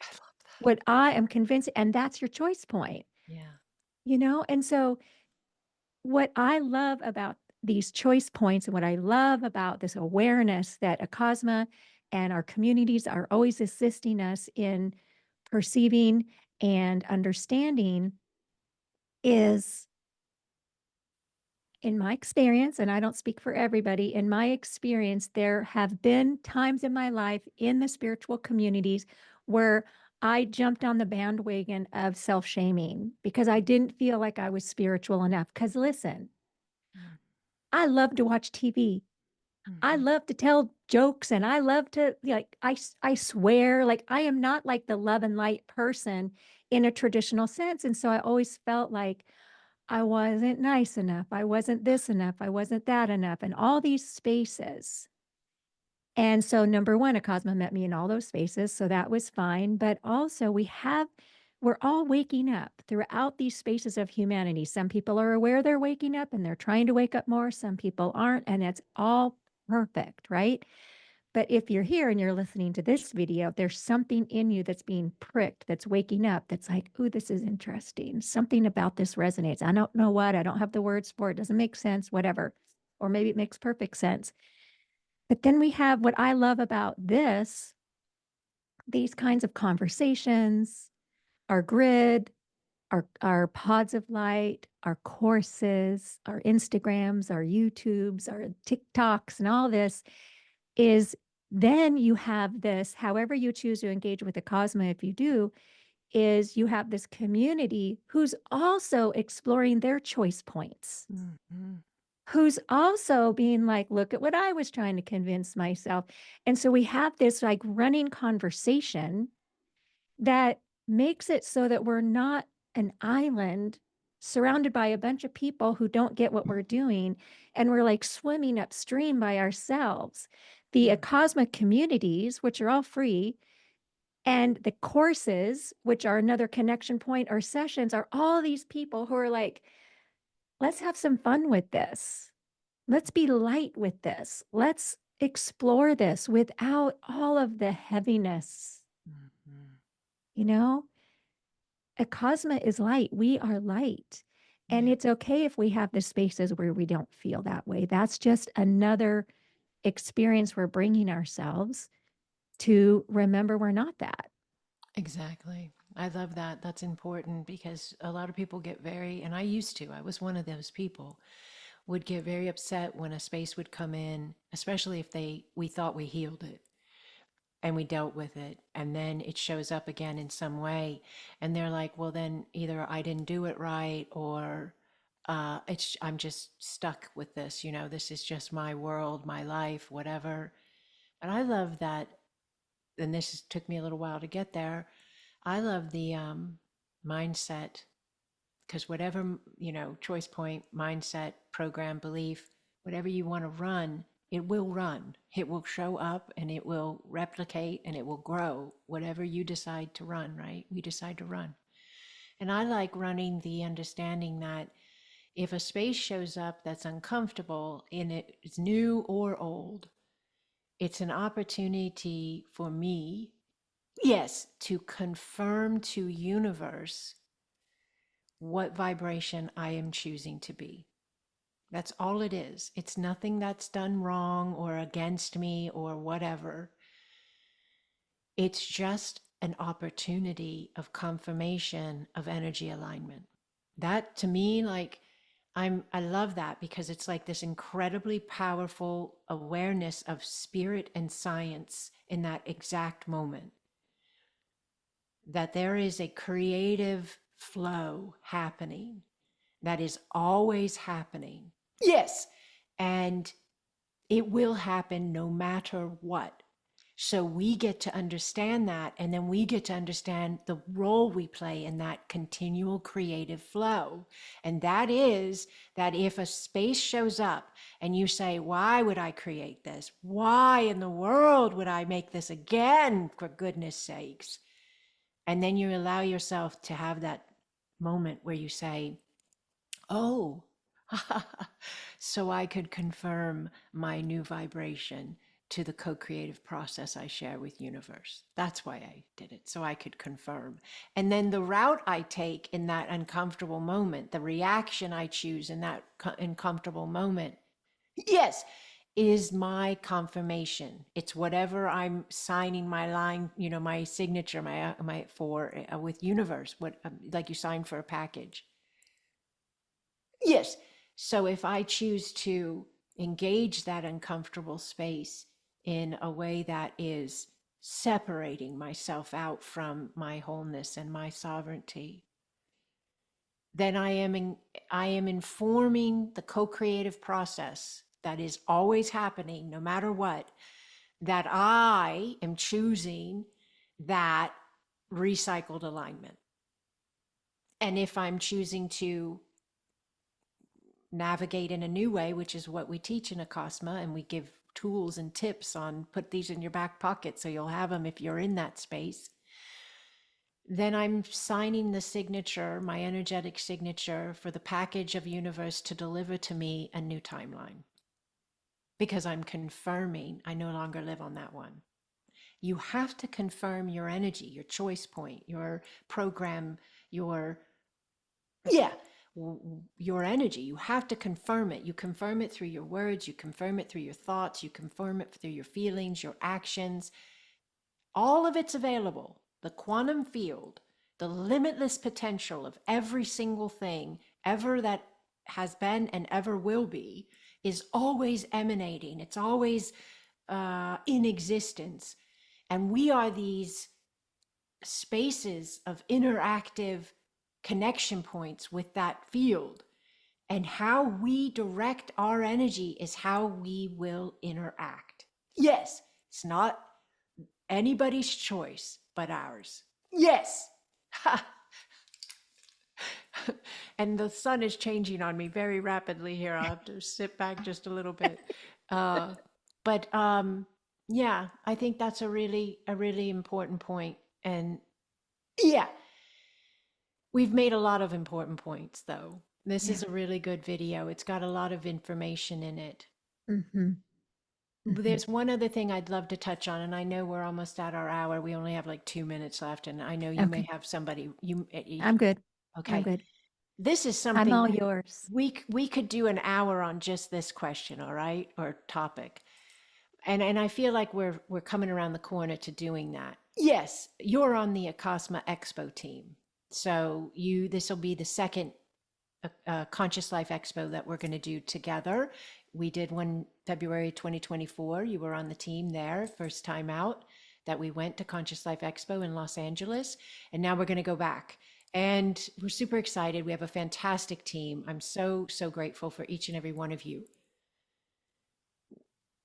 I love that. What I am convinced, and that's your choice point, Yeah. And so what I love about these choice points and what I love about this awareness that Acasma and our communities are always assisting us in perceiving and understanding is, in my experience, and I don't speak for everybody, in my experience, there have been times in my life in the spiritual communities where I jumped on the bandwagon of self shaming because I didn't feel like I was spiritual enough. Because listen, Mm. I love to watch TV. I Mhm. love to tell jokes and I love to like I swear like I am not like the love and light person in a traditional sense, and so I always felt like I wasn't nice enough. I wasn't this enough. I wasn't that enough, and all these spaces. And so number one, Cosmo met me in all those spaces, so that was fine. But also we're all waking up throughout these spaces of humanity. Some people are aware they're waking up and they're trying to wake up more. Some people aren't, and it's all perfect, right? But if you're here and you're listening to this video, there's something in you that's being pricked, that's waking up, that's like, ooh, this is interesting. Something about this resonates. I don't know what, I don't have the words for it, doesn't make sense, whatever. Or maybe it makes perfect sense. But then we have what I love about these kinds of conversations, our grid, our pods of light, our courses, our Instagrams, our YouTubes, our TikToks, and all this is then you have this, however you choose to engage with the Cosmo, if you do, is you have this community who's also exploring their choice points, Mhm. who's also being like, look at what I was trying to convince myself. And so we have this like running conversation that makes it so that we're not an island surrounded by a bunch of people who don't get what we're doing. And we're like swimming upstream by ourselves. The Mm. Cosmic communities, which are all free, and the courses, which are another connection point or sessions, are all these people who are like, let's have some fun with this. Let's be light with this. Let's explore this without all of the heaviness. Mhm. You know, Acasma is light. We are light. And Yeah, it's okay if we have the spaces where we don't feel that way. That's just another experience we're bringing ourselves to remember we're not that. exactly. I love that. That's important because a lot of people get very, and I used to, I was one of those people, would get very upset when a space would come in, especially if we thought we healed it and we dealt with it, and then it shows up again in some way, and they're like, well, then either I didn't do it right, or I'm just stuck with this, this is just my world, my life, whatever. And I love that, and took me a little while to get there. I love the mindset, because whatever, choice point, mindset, program, belief, whatever you want to run, it will run. It will show up and it will replicate and it will grow. Whatever you decide to run, right? We decide to run. And I like running the understanding that if a space shows up that's uncomfortable, and it's new or old, it's an opportunity for me, yes, to confirm to universe what vibration I am choosing to be. That's all it is. It's nothing that's done wrong or against me or whatever. It's just an opportunity of confirmation of energy alignment. That to me, like, I love that because it's like this incredibly powerful awareness of spirit and science in that exact moment. That there is a creative flow happening that is always happening. Yes. And it will happen no matter what. So we get to understand that, and then we get to understand the role we play in that continual creative flow. And that is that if a space shows up and you say, why would I create this? Why in the world would I make this again, for goodness sakes? And then you allow yourself to have that moment where you say, oh, so I could confirm my new vibration to the co-creative process I share with universe. That's why I did it, so I could confirm. And then the route I take in that uncomfortable moment, the reaction I choose in that uncomfortable moment, yes, is my confirmation. It's whatever I'm signing my line, my signature, my for with universe. What like you sign for a package. Yes. So if I choose to engage that uncomfortable space in a way that is separating myself out from my wholeness and my sovereignty, then I am informing the co-creative process that is always happening no matter what, that I am choosing that recycled alignment. And if I'm choosing to navigate in a new way, which is what we teach in Acasma, and we give tools and tips on put these in your back pocket so you'll have them if you're in that space, then I'm signing the signature, my energetic signature, for the package of universe to deliver to me a new timeline, because I'm confirming I no longer live on that one. You have to confirm your energy, your choice point, your program, your, yeah, your energy. You have to confirm it. You confirm it through your words, you confirm it through your thoughts, you confirm it through your feelings, your actions. All of it's available. The quantum field, the limitless potential of every single thing ever that has been and ever will be, is always emanating. It's always in existence. And we are these spaces of interactive connection points with that field. And how we direct our energy is how we will interact. Yes, it's not anybody's choice but ours. Yes. And the sun is changing on me very rapidly here. I'll have to sit back just a little bit. Uh, but yeah, I think that's a really important point. And yeah, we've made a lot of important points, though. This Yeah. is a really good video. It's got a lot of information in it. Hmm. Mhm. There's one other thing I'd love to touch on, and I know we're almost at our hour. We only have like 2 minutes left, and I know you may Okay. have somebody I'm good. I'm okay. good. This is I'm something all yours. we could do an hour on just this question, all right, or topic. And I feel like we're coming around the corner to doing that. Yes, you're on the Acasma Expo team. So this will be the second Conscious Life Expo that we're going to do together. We did one February 2024. You were on the team there, first time out that we went to Conscious Life Expo in Los Angeles. And now we're going to go back. And we're super excited. We have a fantastic team. I'm so, so grateful for each and every one of you.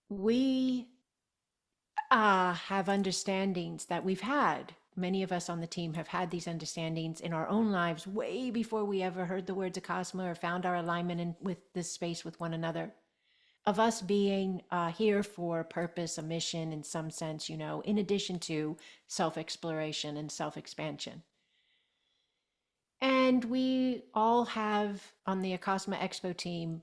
We have understandings that we've had. Many of us on the team have had these understandings in our own lives way before we ever heard the words Acasma or found our alignment with this space with one another. Of us being here for a purpose, a mission in some sense, in addition to self exploration and self expansion. And we all have on the Acasma Expo team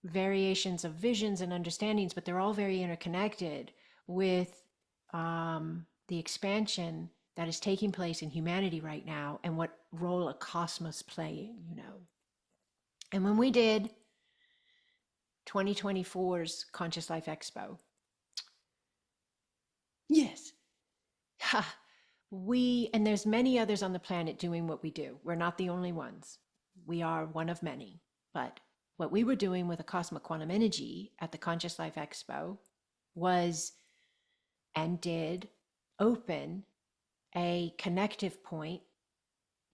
variations of visions and understandings, but they're all very interconnected with the expansion that is taking place in humanity right now and what role a cosmos playing. And when we did 2024's Conscious Life Expo, yes, and there's many others on the planet doing what we do. We're not the only ones. We are one of many. But what we were doing with a cosmic quantum energy at the Conscious Life Expo was and did open a connective point.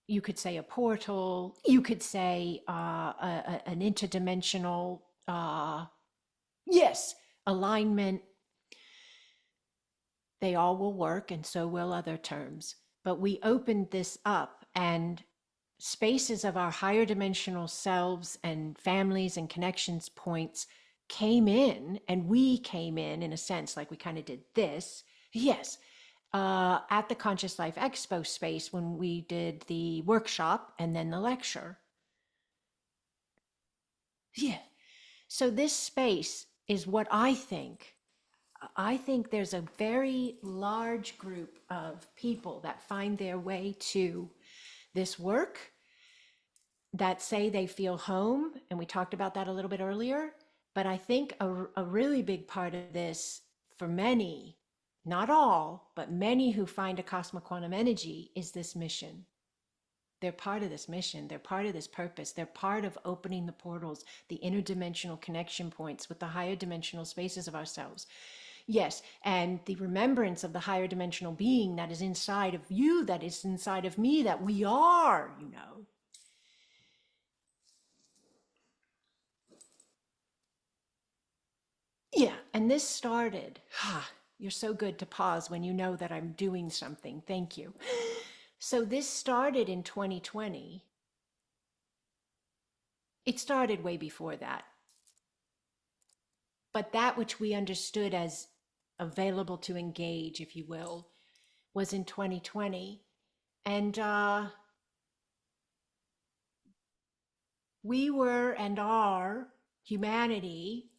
You could say a portal, you could say an interdimensional, yes, alignment. They all will work, and so will other terms. But we opened this up, and spaces of our higher dimensional selves and families and connections points came in, and we came in a sense, like we kind of did this. Yes, at the Conscious Life Expo space when we did the workshop and then the lecture. Yeah. So this space is what I think. I think there's a very large group of people that find their way to this work that say they feel home. And we talked about that a little bit earlier. But I think a really big part of this for many, not all, but many who find a cosmic quantum energy is this mission. They're part of this mission. They're part of this purpose. They're part of opening the portals, the interdimensional connection points with the higher dimensional spaces of ourselves. Yes, and the remembrance of the higher dimensional being that is inside of you, that is inside of me, that we are. Yeah, and this started. You're so good to pause when you know that I'm doing something. Thank you. So this started in 2020. It started way before that. But that which we understood as available to engage, if you will, was in 2020. And we were and are humanity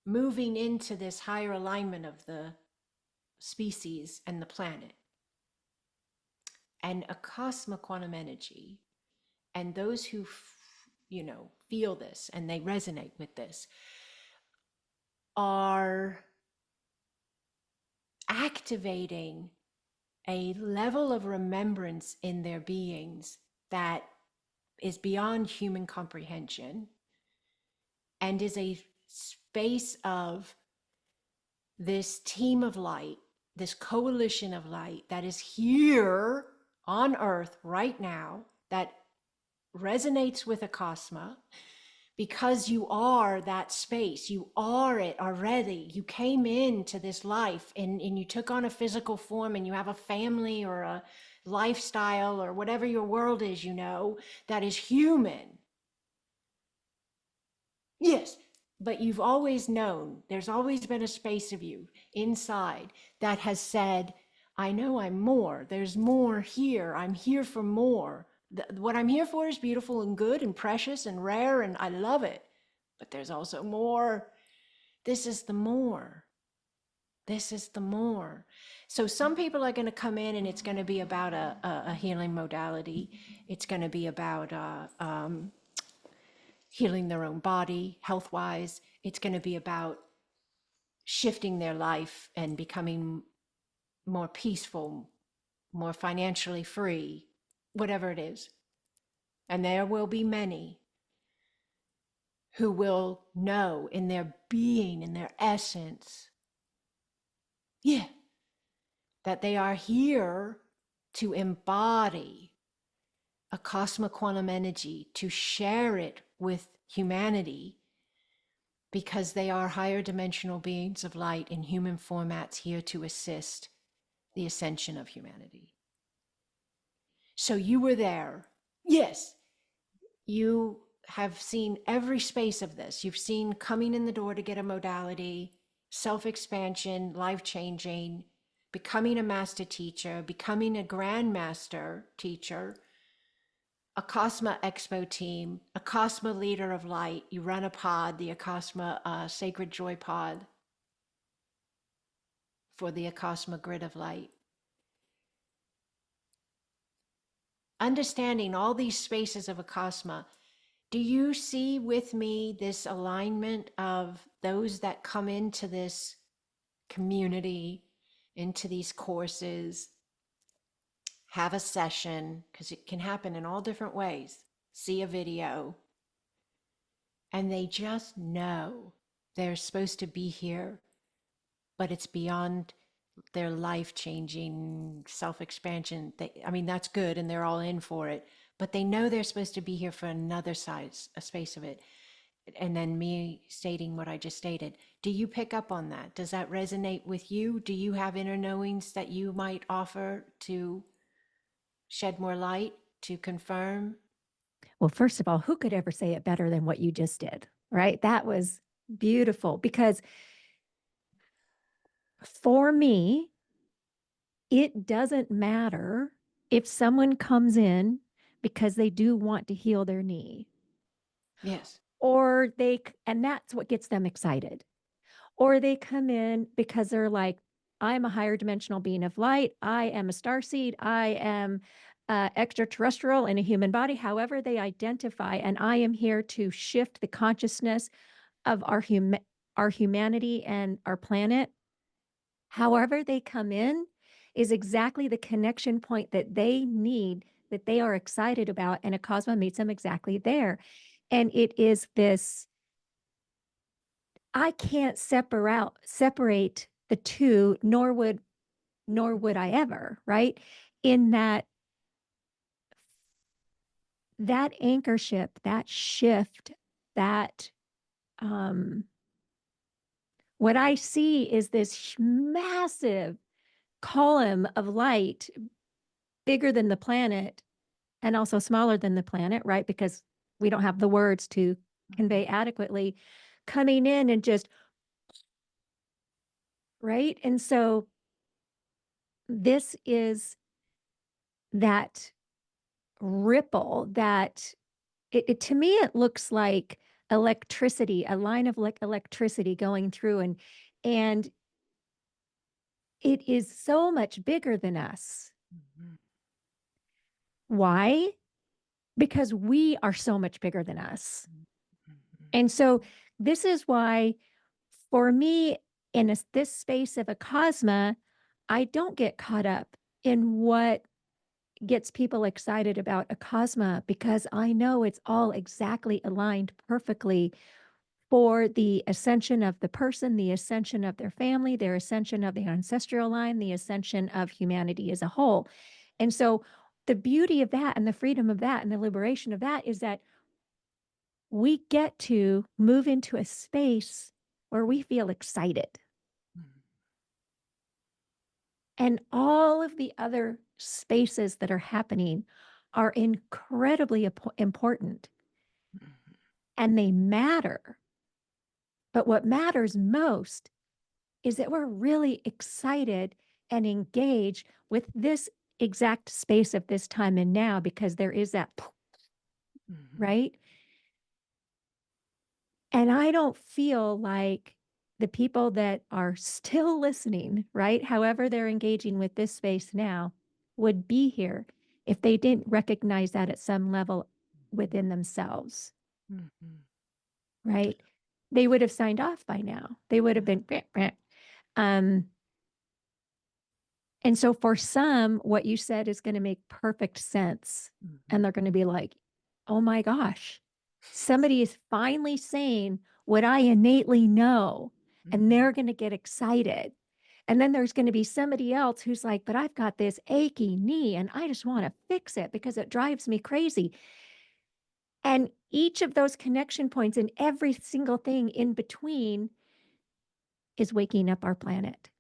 moving into this higher alignment of the species and the planet. And a cosmic quantum energy, and those who, feel this and they resonate with this are activating a level of remembrance in their beings that is beyond human comprehension and is a space of this team of light, this coalition of light that is here on earth right now, that resonates with Acasma because you are that space. You are it already. You came into this life and you took on a physical form and you have a family or a lifestyle or whatever your world is, that is human. Yes, but you've always known, there's always been a space of you inside that has said, I know I'm more. There's more here. I'm here for more. What I'm here for is beautiful and good and precious and rare, and I love it. But there's also more. This is the more. This is the more. So some people are going to come in and it's going to be about a healing modality. It's going to be about healing their own body, health wise. It's going to be about shifting their life and becoming more peaceful, more financially free, whatever it is. And there will be many who will know in their being, in their essence, yeah, that they are here to embody a cosmic quantum energy, to share it with humanity, because they are higher dimensional beings of light in human formats here to assist the ascension of humanity. So you were there. Yes, you have seen every space of this. You've seen coming in the door to get a modality, self-expansion, life-changing, becoming a master teacher, becoming a grandmaster teacher, Acasma Expo team, Acasma leader of light. You run a pod, the Acasma Sacred Joy Pod for the Acasma Grid of Light. Understanding all these spaces of Acasma, do you see with me this alignment of those that come into this community, into these courses, have a session, because it can happen in all different ways, see a video, and they just know they're supposed to be here, but it's beyond their life-changing self-expansion. I mean, that's good, and they're all in for it, but they know they're supposed to be here for another size, a space of it. And then me stating what I just stated. Do you pick up on that? Does that resonate with you? Do you have inner knowings that you might offer to shed more light, to confirm? Well, first of all, who could ever say it better than what you just did? Right? That was beautiful because for me, it doesn't matter if someone comes in because they do want to heal their knee Yes. or and that's what gets them excited. Or they come in because they're like, I'm a higher dimensional being of light. I am a starseed. I am extraterrestrial in a human body, however they identify. And I am here to shift the consciousness of our humanity and our planet. However they come in is exactly the connection point that they need, that they are excited about. And Acasma meets them exactly there. And it is this, I can't separate the two, nor would I ever, right? In that anchorship, that shift, that what I see is this massive column of light, bigger than the planet and also smaller than the planet, right? Because we don't have the words to convey adequately, coming in and just, right? And so this is that ripple that to me, it looks like electricity, a line of electricity going through, and it is so much bigger than us. Why? Because we are so much bigger than us. And so this is why, for me, in this space of Acasma, I don't get caught up in what gets people excited about Acasma because I know it's all exactly aligned perfectly for the ascension of the person, the ascension of their family, their ascension of the ancestral line, the ascension of humanity as a whole. And so the beauty of that and the freedom of that and the liberation of that is that we get to move into a space where we feel excited. And all of the other spaces that are happening are incredibly important and they matter. But what matters most is that we're really excited and engaged with this exact space of this time and now because there is that, right? And I don't feel like the people that are still listening, right? However, they're engaging with this space now would be here if they didn't recognize that at some level within themselves, Mhm. right? They would have signed off by now. They would have been, "Meh, meh." Um, and so for some, what you said is going to make perfect sense. And Mhm. they're going to be like, oh my gosh, somebody is finally saying what I innately know. And Mhm. they're going to get excited. And then there's going to be somebody else who's like, but I've got this achy knee and I just want to fix it because it drives me crazy. And each of those connection points and every single thing in between is waking up our planet,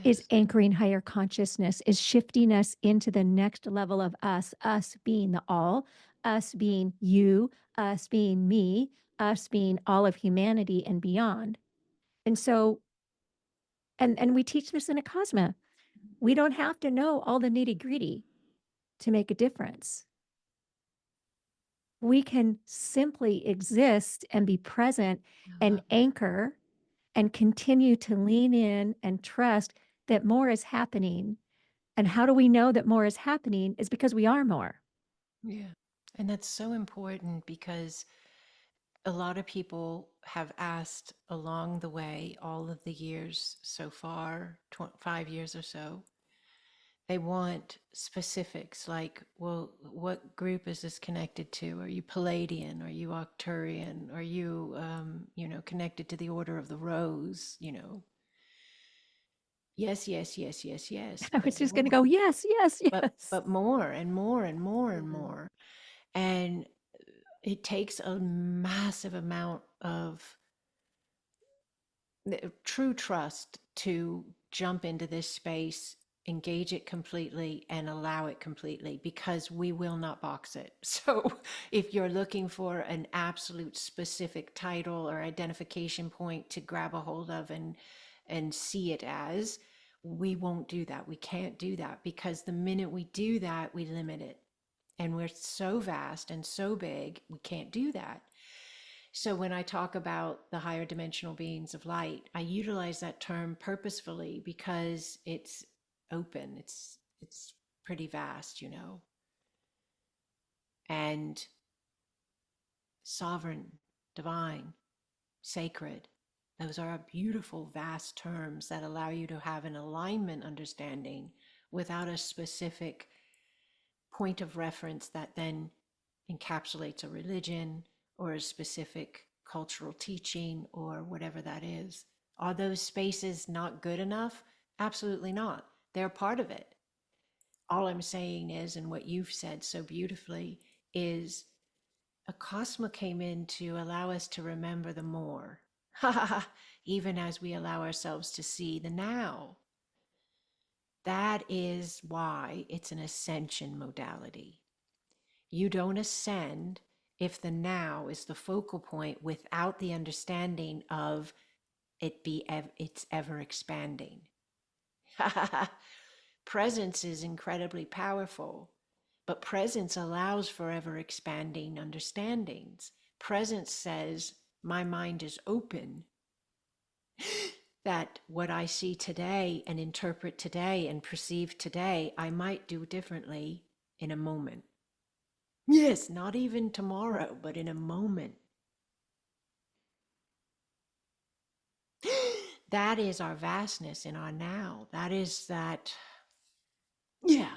is Yes. anchoring higher consciousness, is shifting us into the next level of us being the all, us being you, us being me, us being all of humanity and beyond. And so, and we teach this in Acasma. We don't have to know all the nitty gritty to make a difference. We can simply exist and be present I and love it. anchor and continue to lean in and trust that more is happening. And how do we know that more is happening? Is because we are more. Yeah. And that's so important because a lot of people have asked along the way, all of the years so far, 5 years or so, they want specifics like, well, what group is this connected to? Are you Palladian? Are you Arcturian? Are you, connected to the Order of the Rose? Yes, yes, yes, yes, yes. I But was just going to go, yes, yes, yes. but more and more and more and Mhm. more. And it takes a massive amount of true trust to jump into this space, engage it completely, and allow it completely because we will not box it. So, if you're looking for an absolute specific title or identification point to grab a hold of and see it as, we won't do that. We can't do that because the minute we do that, we limit it. And we're so vast and so big, we can't do that. So when I talk about the higher dimensional beings of light, I utilize that term purposefully because it's open. It's pretty vast, and sovereign, divine, sacred. Those are beautiful, vast terms that allow you to have an alignment understanding without a specific point of reference that then encapsulates a religion or a specific cultural teaching or whatever that is. Are those spaces not good enough? Absolutely not. They're part of it. All I'm saying is, and what you've said so beautifully, is Acasma came in to allow us to remember the more, even as we allow ourselves to see the now. That is why it's an ascension modality. You don't ascend if the now is the focal point without the understanding of it's ever expanding. Presence is incredibly powerful, but presence allows for ever expanding understandings. Presence says, my mind is open, that what I see today and interpret today and perceive today, I might do differently in a moment. Yes, not even tomorrow, but in a moment. That is our vastness in our now. That is that, yeah,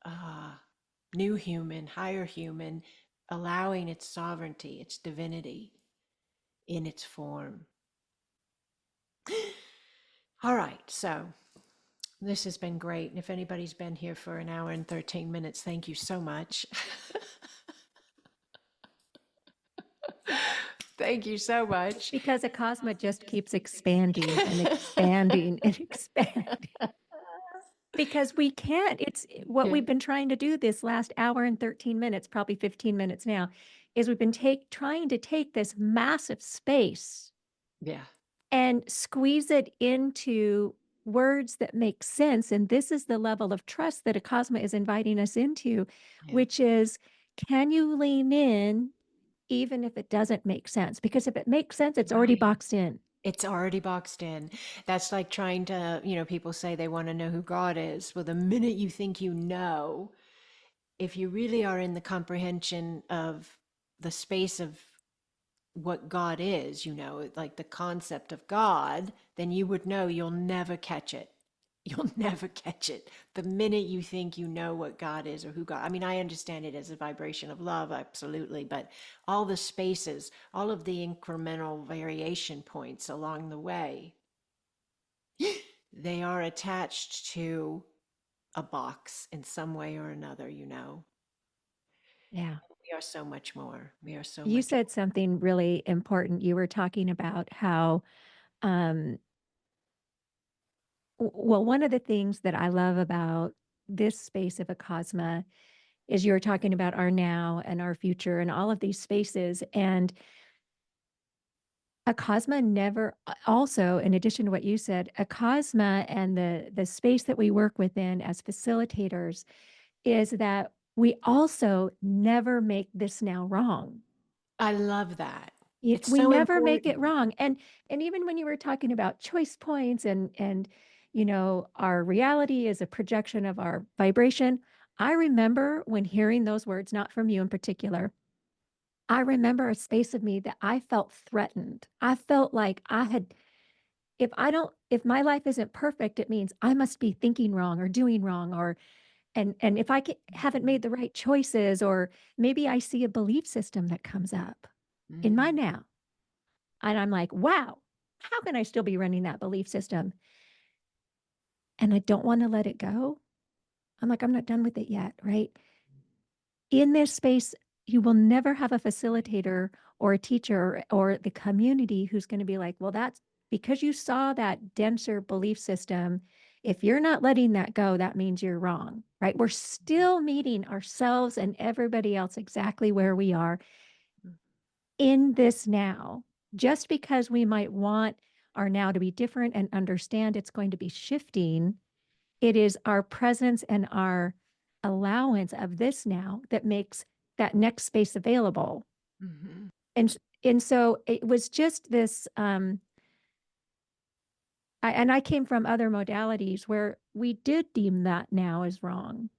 uh, new human, higher human, allowing its sovereignty, its divinity in its form. All right, so this has been great. And if anybody's been here for an hour and 13 minutes, thank you so much. Thank you so It's much. because Acasma just keeps expanding and expanding and expanding. Because we can't. It's what Yeah. we've been trying to do this last hour and 13 minutes, probably 15 minutes now, is we've been trying to take this massive space Yeah. and squeeze it into words that make sense. And this is the level of trust that Acasma is inviting us into, Yeah. which is, can you lean in even if it doesn't make sense? Because if it makes sense, it's already Right. boxed in. It's already boxed in. That's like trying to, people say they want to know who God is. Well, the minute you think you know, if you really are in the comprehension of the space of what God is, like the concept of God, then you would know you'll never catch it. You'll never catch it. The minute you think you know what God is or who God, I mean, I understand it as a vibration of love, absolutely, but all the spaces, all of the incremental variation points along the way, they are attached to a box in some way or another. Yeah. We are so much more. We are so You much said something really important. You were talking about how, um, well, one of the things that I love about this space of Acasma is you were talking about our now and our future and all of these spaces. And Acasma never, also, in addition to what you said, Acasma and the space that we work within as facilitators is that we also never make this now wrong. I love that. It's We so never make it important. wrong. And even when you were talking about choice points and our reality is a projection of our vibration, I remember when hearing those words, not from you in particular, I remember a space of me that I felt threatened. I felt like I had, if my life isn't perfect, it means I must be thinking wrong or doing wrong, or and if haven't made the right choices, or maybe I see a belief system that comes up in my Mhm. now. And I'm like, wow, how can I still be running that belief system? And I don't want to let it go. I'm like, I'm not done with it yet. Right. In this space, you will never have a facilitator or a teacher or the community who's going to be like, well, that's because you saw that denser belief system. If you're not letting that go, that means you're wrong. Right. We're still meeting ourselves and everybody else exactly where we are in this now. Just because we might want our now to be different and understand it's going to be shifting, it is our presence and our allowance of this now that makes that next space available. Mhm. And so it was just this I came from other modalities where we did deem that now as wrong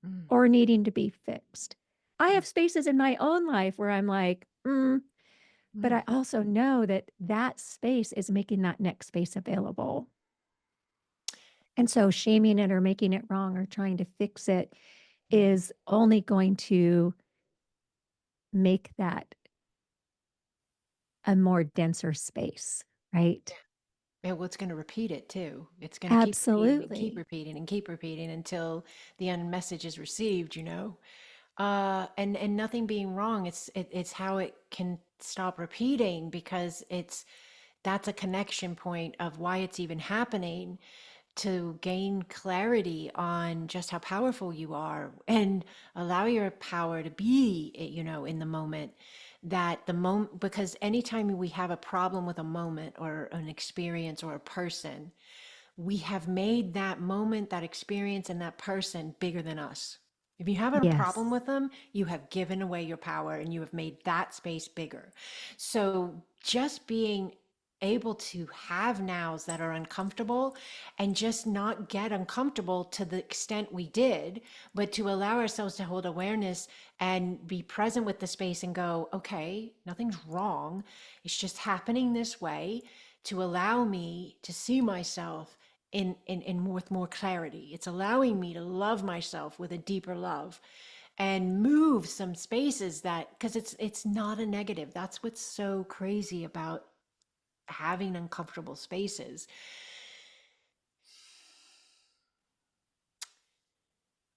Mm. or needing to be fixed. I Mm. have spaces in my own life where I'm like, but Mm. I also know that that space is making that next space available. And so shaming it or making it wrong or trying to fix it Mhm. is only going to make that a more denser space, right? Yeah, well, it's going to repeat it too. It's going to keep repeating and keep Absolutely. repeating and keep repeating until the end message is received. And nothing being wrong. It's how it can stop repeating because that's a connection point of why it's even happening, to gain clarity on just how powerful you are and allow your power to be, in the moment. That the moment, because anytime we have a problem with a moment or an experience or a person, we have made that moment, that experience, and that person bigger than us. If you have a problem Yes. with them, you have given away your power and you have made that space bigger. So just being able to have nows that are uncomfortable and just not get uncomfortable to the extent we did, but to allow ourselves to hold awareness and be present with the space and go, okay, nothing's wrong. It's just happening this way, to allow me to see myself with more clarity. It's allowing me to love myself with a deeper love and move some spaces, that because it's not a negative. That's what's so crazy about having uncomfortable spaces.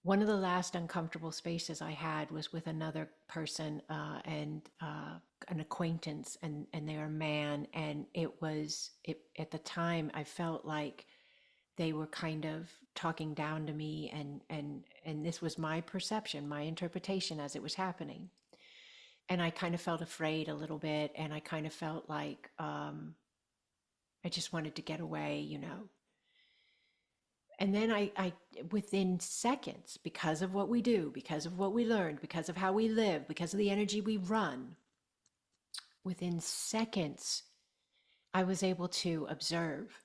One of the last uncomfortable spaces I had was with another person, and an acquaintance, and they're a man, and it at the time I felt like they were kind of talking down to me, and this was my perception, my interpretation as it was happening. And I kind of felt afraid a little bit, and I kind of felt like, I just wanted to get away. And then I within seconds, because of what we do, because of what we learned, because of how we live, because of the energy we run, within seconds I was able to observe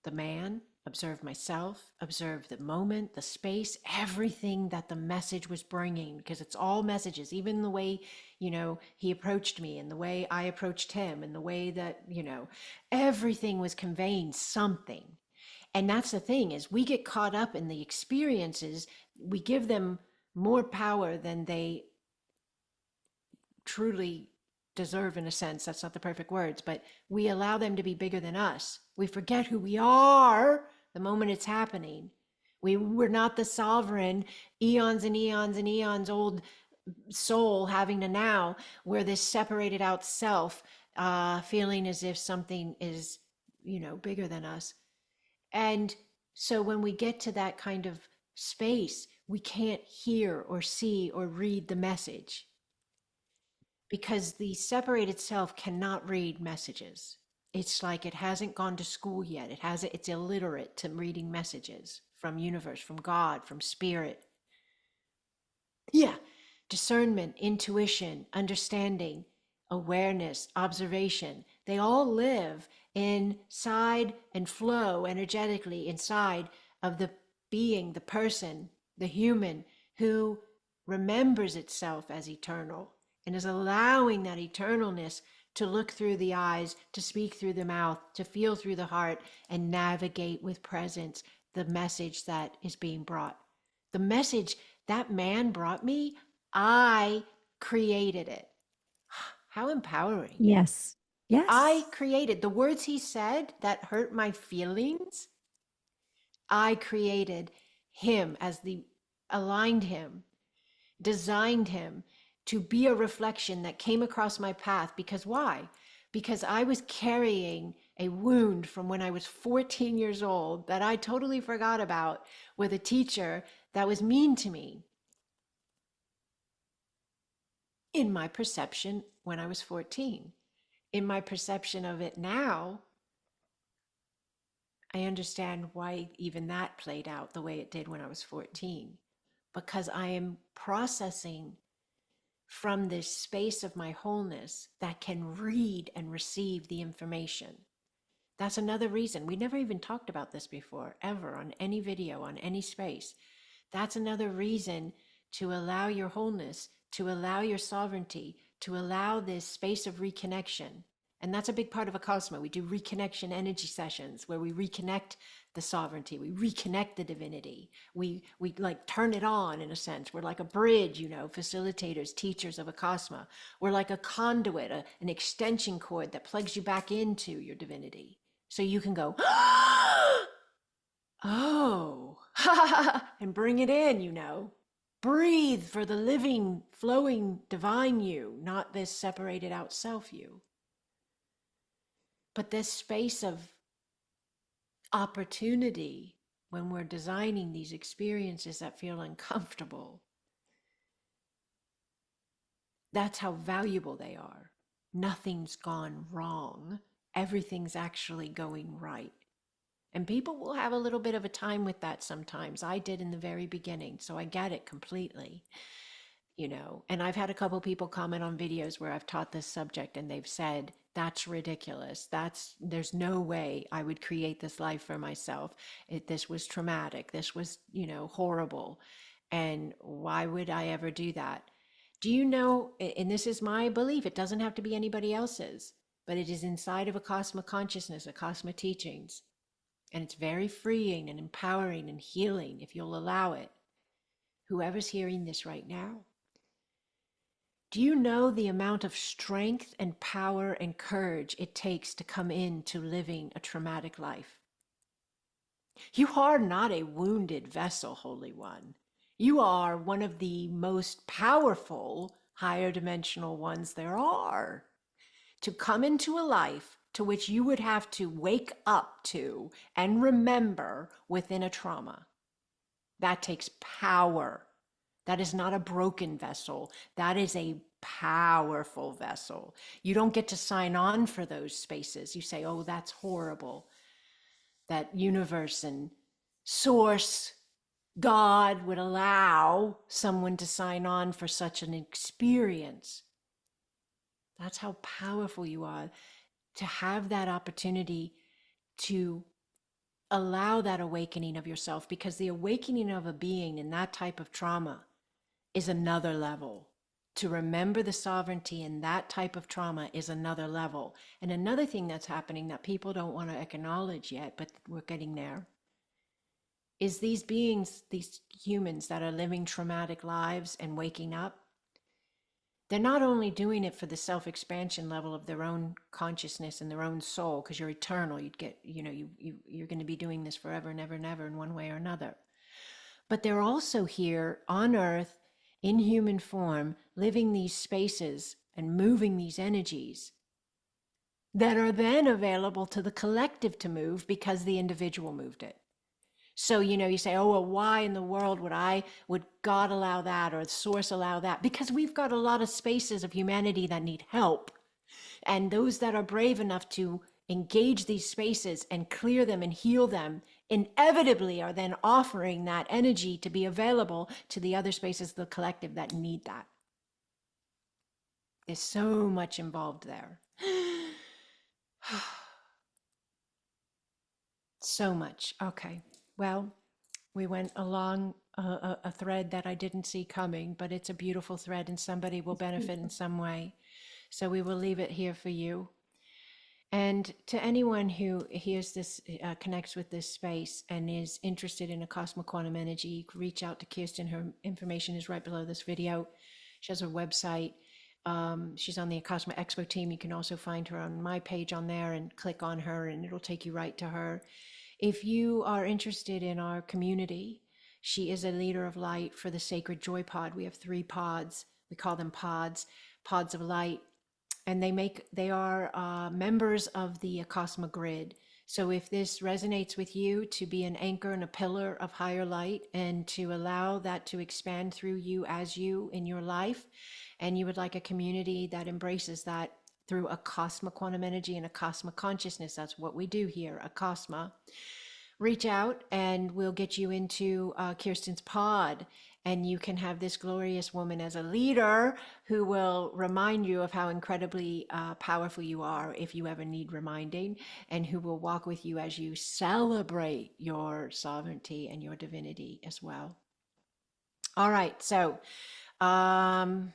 the man, observe myself, observe the moment, the space, everything that the message was bringing, because it's all messages, even the way, he approached me and the way I approached him and the way that, everything was conveying something. And that's the thing is we get caught up in the experiences, we give them more power than they truly deserve in a sense. That's not the perfect words, but we allow them to be bigger than us. We forget who we are the moment it's happening. We're not the sovereign eons and eons and eons old soul having to now. We're this separated out self, feeling as if something is, bigger than us. And so when we get to that kind of space, we can't hear or see or read the message because the separated self cannot read messages. It's like it hasn't gone to school yet. It's illiterate to reading messages from universe, from God, from spirit. Yeah. Discernment, intuition, understanding, awareness, observation. They all live inside and flow energetically inside of the being, the person, the human who remembers itself as eternal and is allowing that eternalness to look through the eyes, to speak through the mouth, to feel through the heart, and navigate with presence the message that is being brought. The message that man brought me, I created it. How empowering. Yes. I Yes. created the words he said that hurt my feelings. I created him aligned him, designed him to be a reflection that came across my path. Because why? Because I was carrying a wound from when I was 14 years old that I totally forgot about with a teacher that was mean to me. In my perception when I was 14. In my perception of it now, I understand why even that played out the way it did when I was 14, because I am processing from this space of my wholeness that can read and receive the information. That's another reason. We never even talked about this before, ever, on any video, on any space. That's another reason to allow your wholeness, to allow your sovereignty, to allow this space of reconnection. And that's a big part of Acasma. We do reconnection energy sessions where we reconnect the sovereignty, we reconnect the divinity. We like turn it on in a sense. We're like a bridge, facilitators, teachers of Acasma. We're like a conduit, an extension cord that plugs you back into your divinity. So you can go, oh, and bring it in. Breathe for the living, flowing divine you, not this separated out self you. But this space of opportunity when we're designing these experiences that feel uncomfortable, that's how valuable they are. Nothing's gone wrong. Everything's actually going right. And people will have a little bit of a time with that sometimes. I did in the very beginning, so I get it completely. And I've had a couple people comment on videos where I've taught this subject and they've said, that's ridiculous. There's no way I would create this life for myself. This was traumatic. This was, horrible. And why would I ever do that? Do you know, and this is my belief, it doesn't have to be anybody else's, but it is inside of Acasma consciousness, Acasma teachings. And it's very freeing and empowering and healing if you'll allow it. Whoever's hearing this right now. Do you know the amount of strength and power and courage it takes to come into living a traumatic life? You are not a wounded vessel, Holy One. You are one of the most powerful higher dimensional ones there are. To come into a life to which you would have to wake up to and remember within a trauma. That takes power. That is not a broken vessel. That is a powerful vessel. You don't get to sign on for those spaces. You say, oh, that's horrible. That universe and source, God would allow someone to sign on for such an experience. That's how powerful you are. to have that opportunity to allow that awakening of yourself, because the awakening of a being in that type of trauma is another level. To remember the sovereignty in that type of trauma is another level. And another thing that's happening that people don't want to acknowledge yet, but we're getting there, is these beings, these humans that are living traumatic lives and waking up, they're not only doing it for the self-expansion level of their own consciousness and their own soul, because you're eternal, you'd get, you're going to be doing this forever and ever and ever in one way or another. But they're also here on earth in human form, living these spaces and moving these energies that are then available to the collective to move because the individual moved it. So, you say, oh, well, why in the world would God allow that, or the source allow that? Because we've got a lot of spaces of humanity that need help. And those that are brave enough to engage these spaces and clear them and heal them inevitably are then offering that energy to be available to the other spaces of the collective that need that. There's so much involved there. So much. Okay. Well, we went along a thread that I didn't see coming, but it's a beautiful thread and somebody will benefit in some way. So we will leave it here for you. And to anyone who hears this, connects with this space and is interested in a cosmic quantum energy, reach out to Kirsten. Her information is right below this video. She has a website. She's on the Acasma Expo team. You can also find her on my page on there and click on her and it'll take you right to her. If you are interested in our community, she is a leader of light for the Sacred Joy Pod. We have 3 pods. We call them pods of light. And they are members of the Acasma grid. So if this resonates with you, to be an anchor and a pillar of higher light and to allow that to expand through you as you in your life, and you would like a community that embraces that through Acasma quantum energy and Acasma consciousness, that's what we do here, Acasma. Reach out and we'll get you into Kirsten's pod, and you can have this glorious woman as a leader who will remind you of how incredibly powerful you are if you ever need reminding, and who will walk with you as you celebrate your sovereignty and your divinity as well. All right, so I'm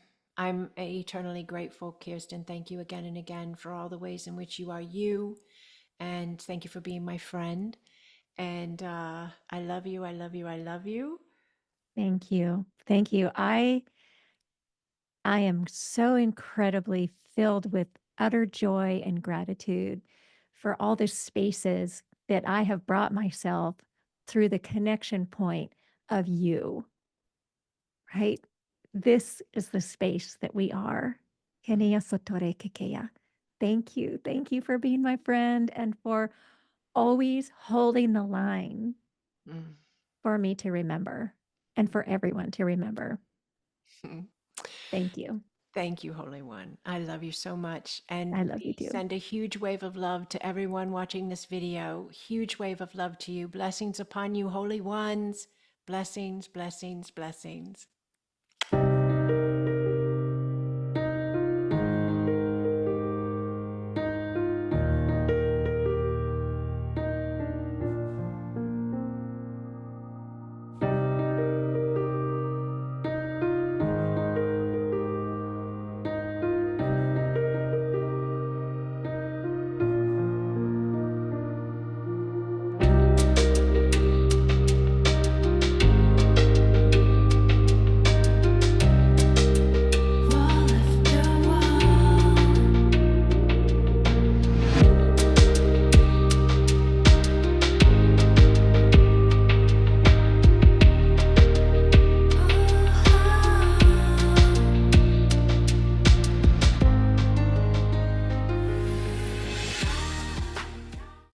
eternally grateful, Kirsten. Thank you again and again for all the ways in which you are you, and thank you for being my friend. And I love you. I love you. I love you. Thank you. Thank you. I am so incredibly filled with utter joy and gratitude for all the spaces that I have brought myself through the connection point of you, right? This is the space that we are. Kenia sotore kekeya. Thank you. Thank you for being my friend and for always holding the line Mm. for me to remember and for everyone to remember. Thank you. Thank you, Holy One. I love you so much. And I love you we too. send a huge wave of love to everyone watching this video. Huge wave of love to you. Blessings upon you, Holy Ones. Blessings, blessings, blessings.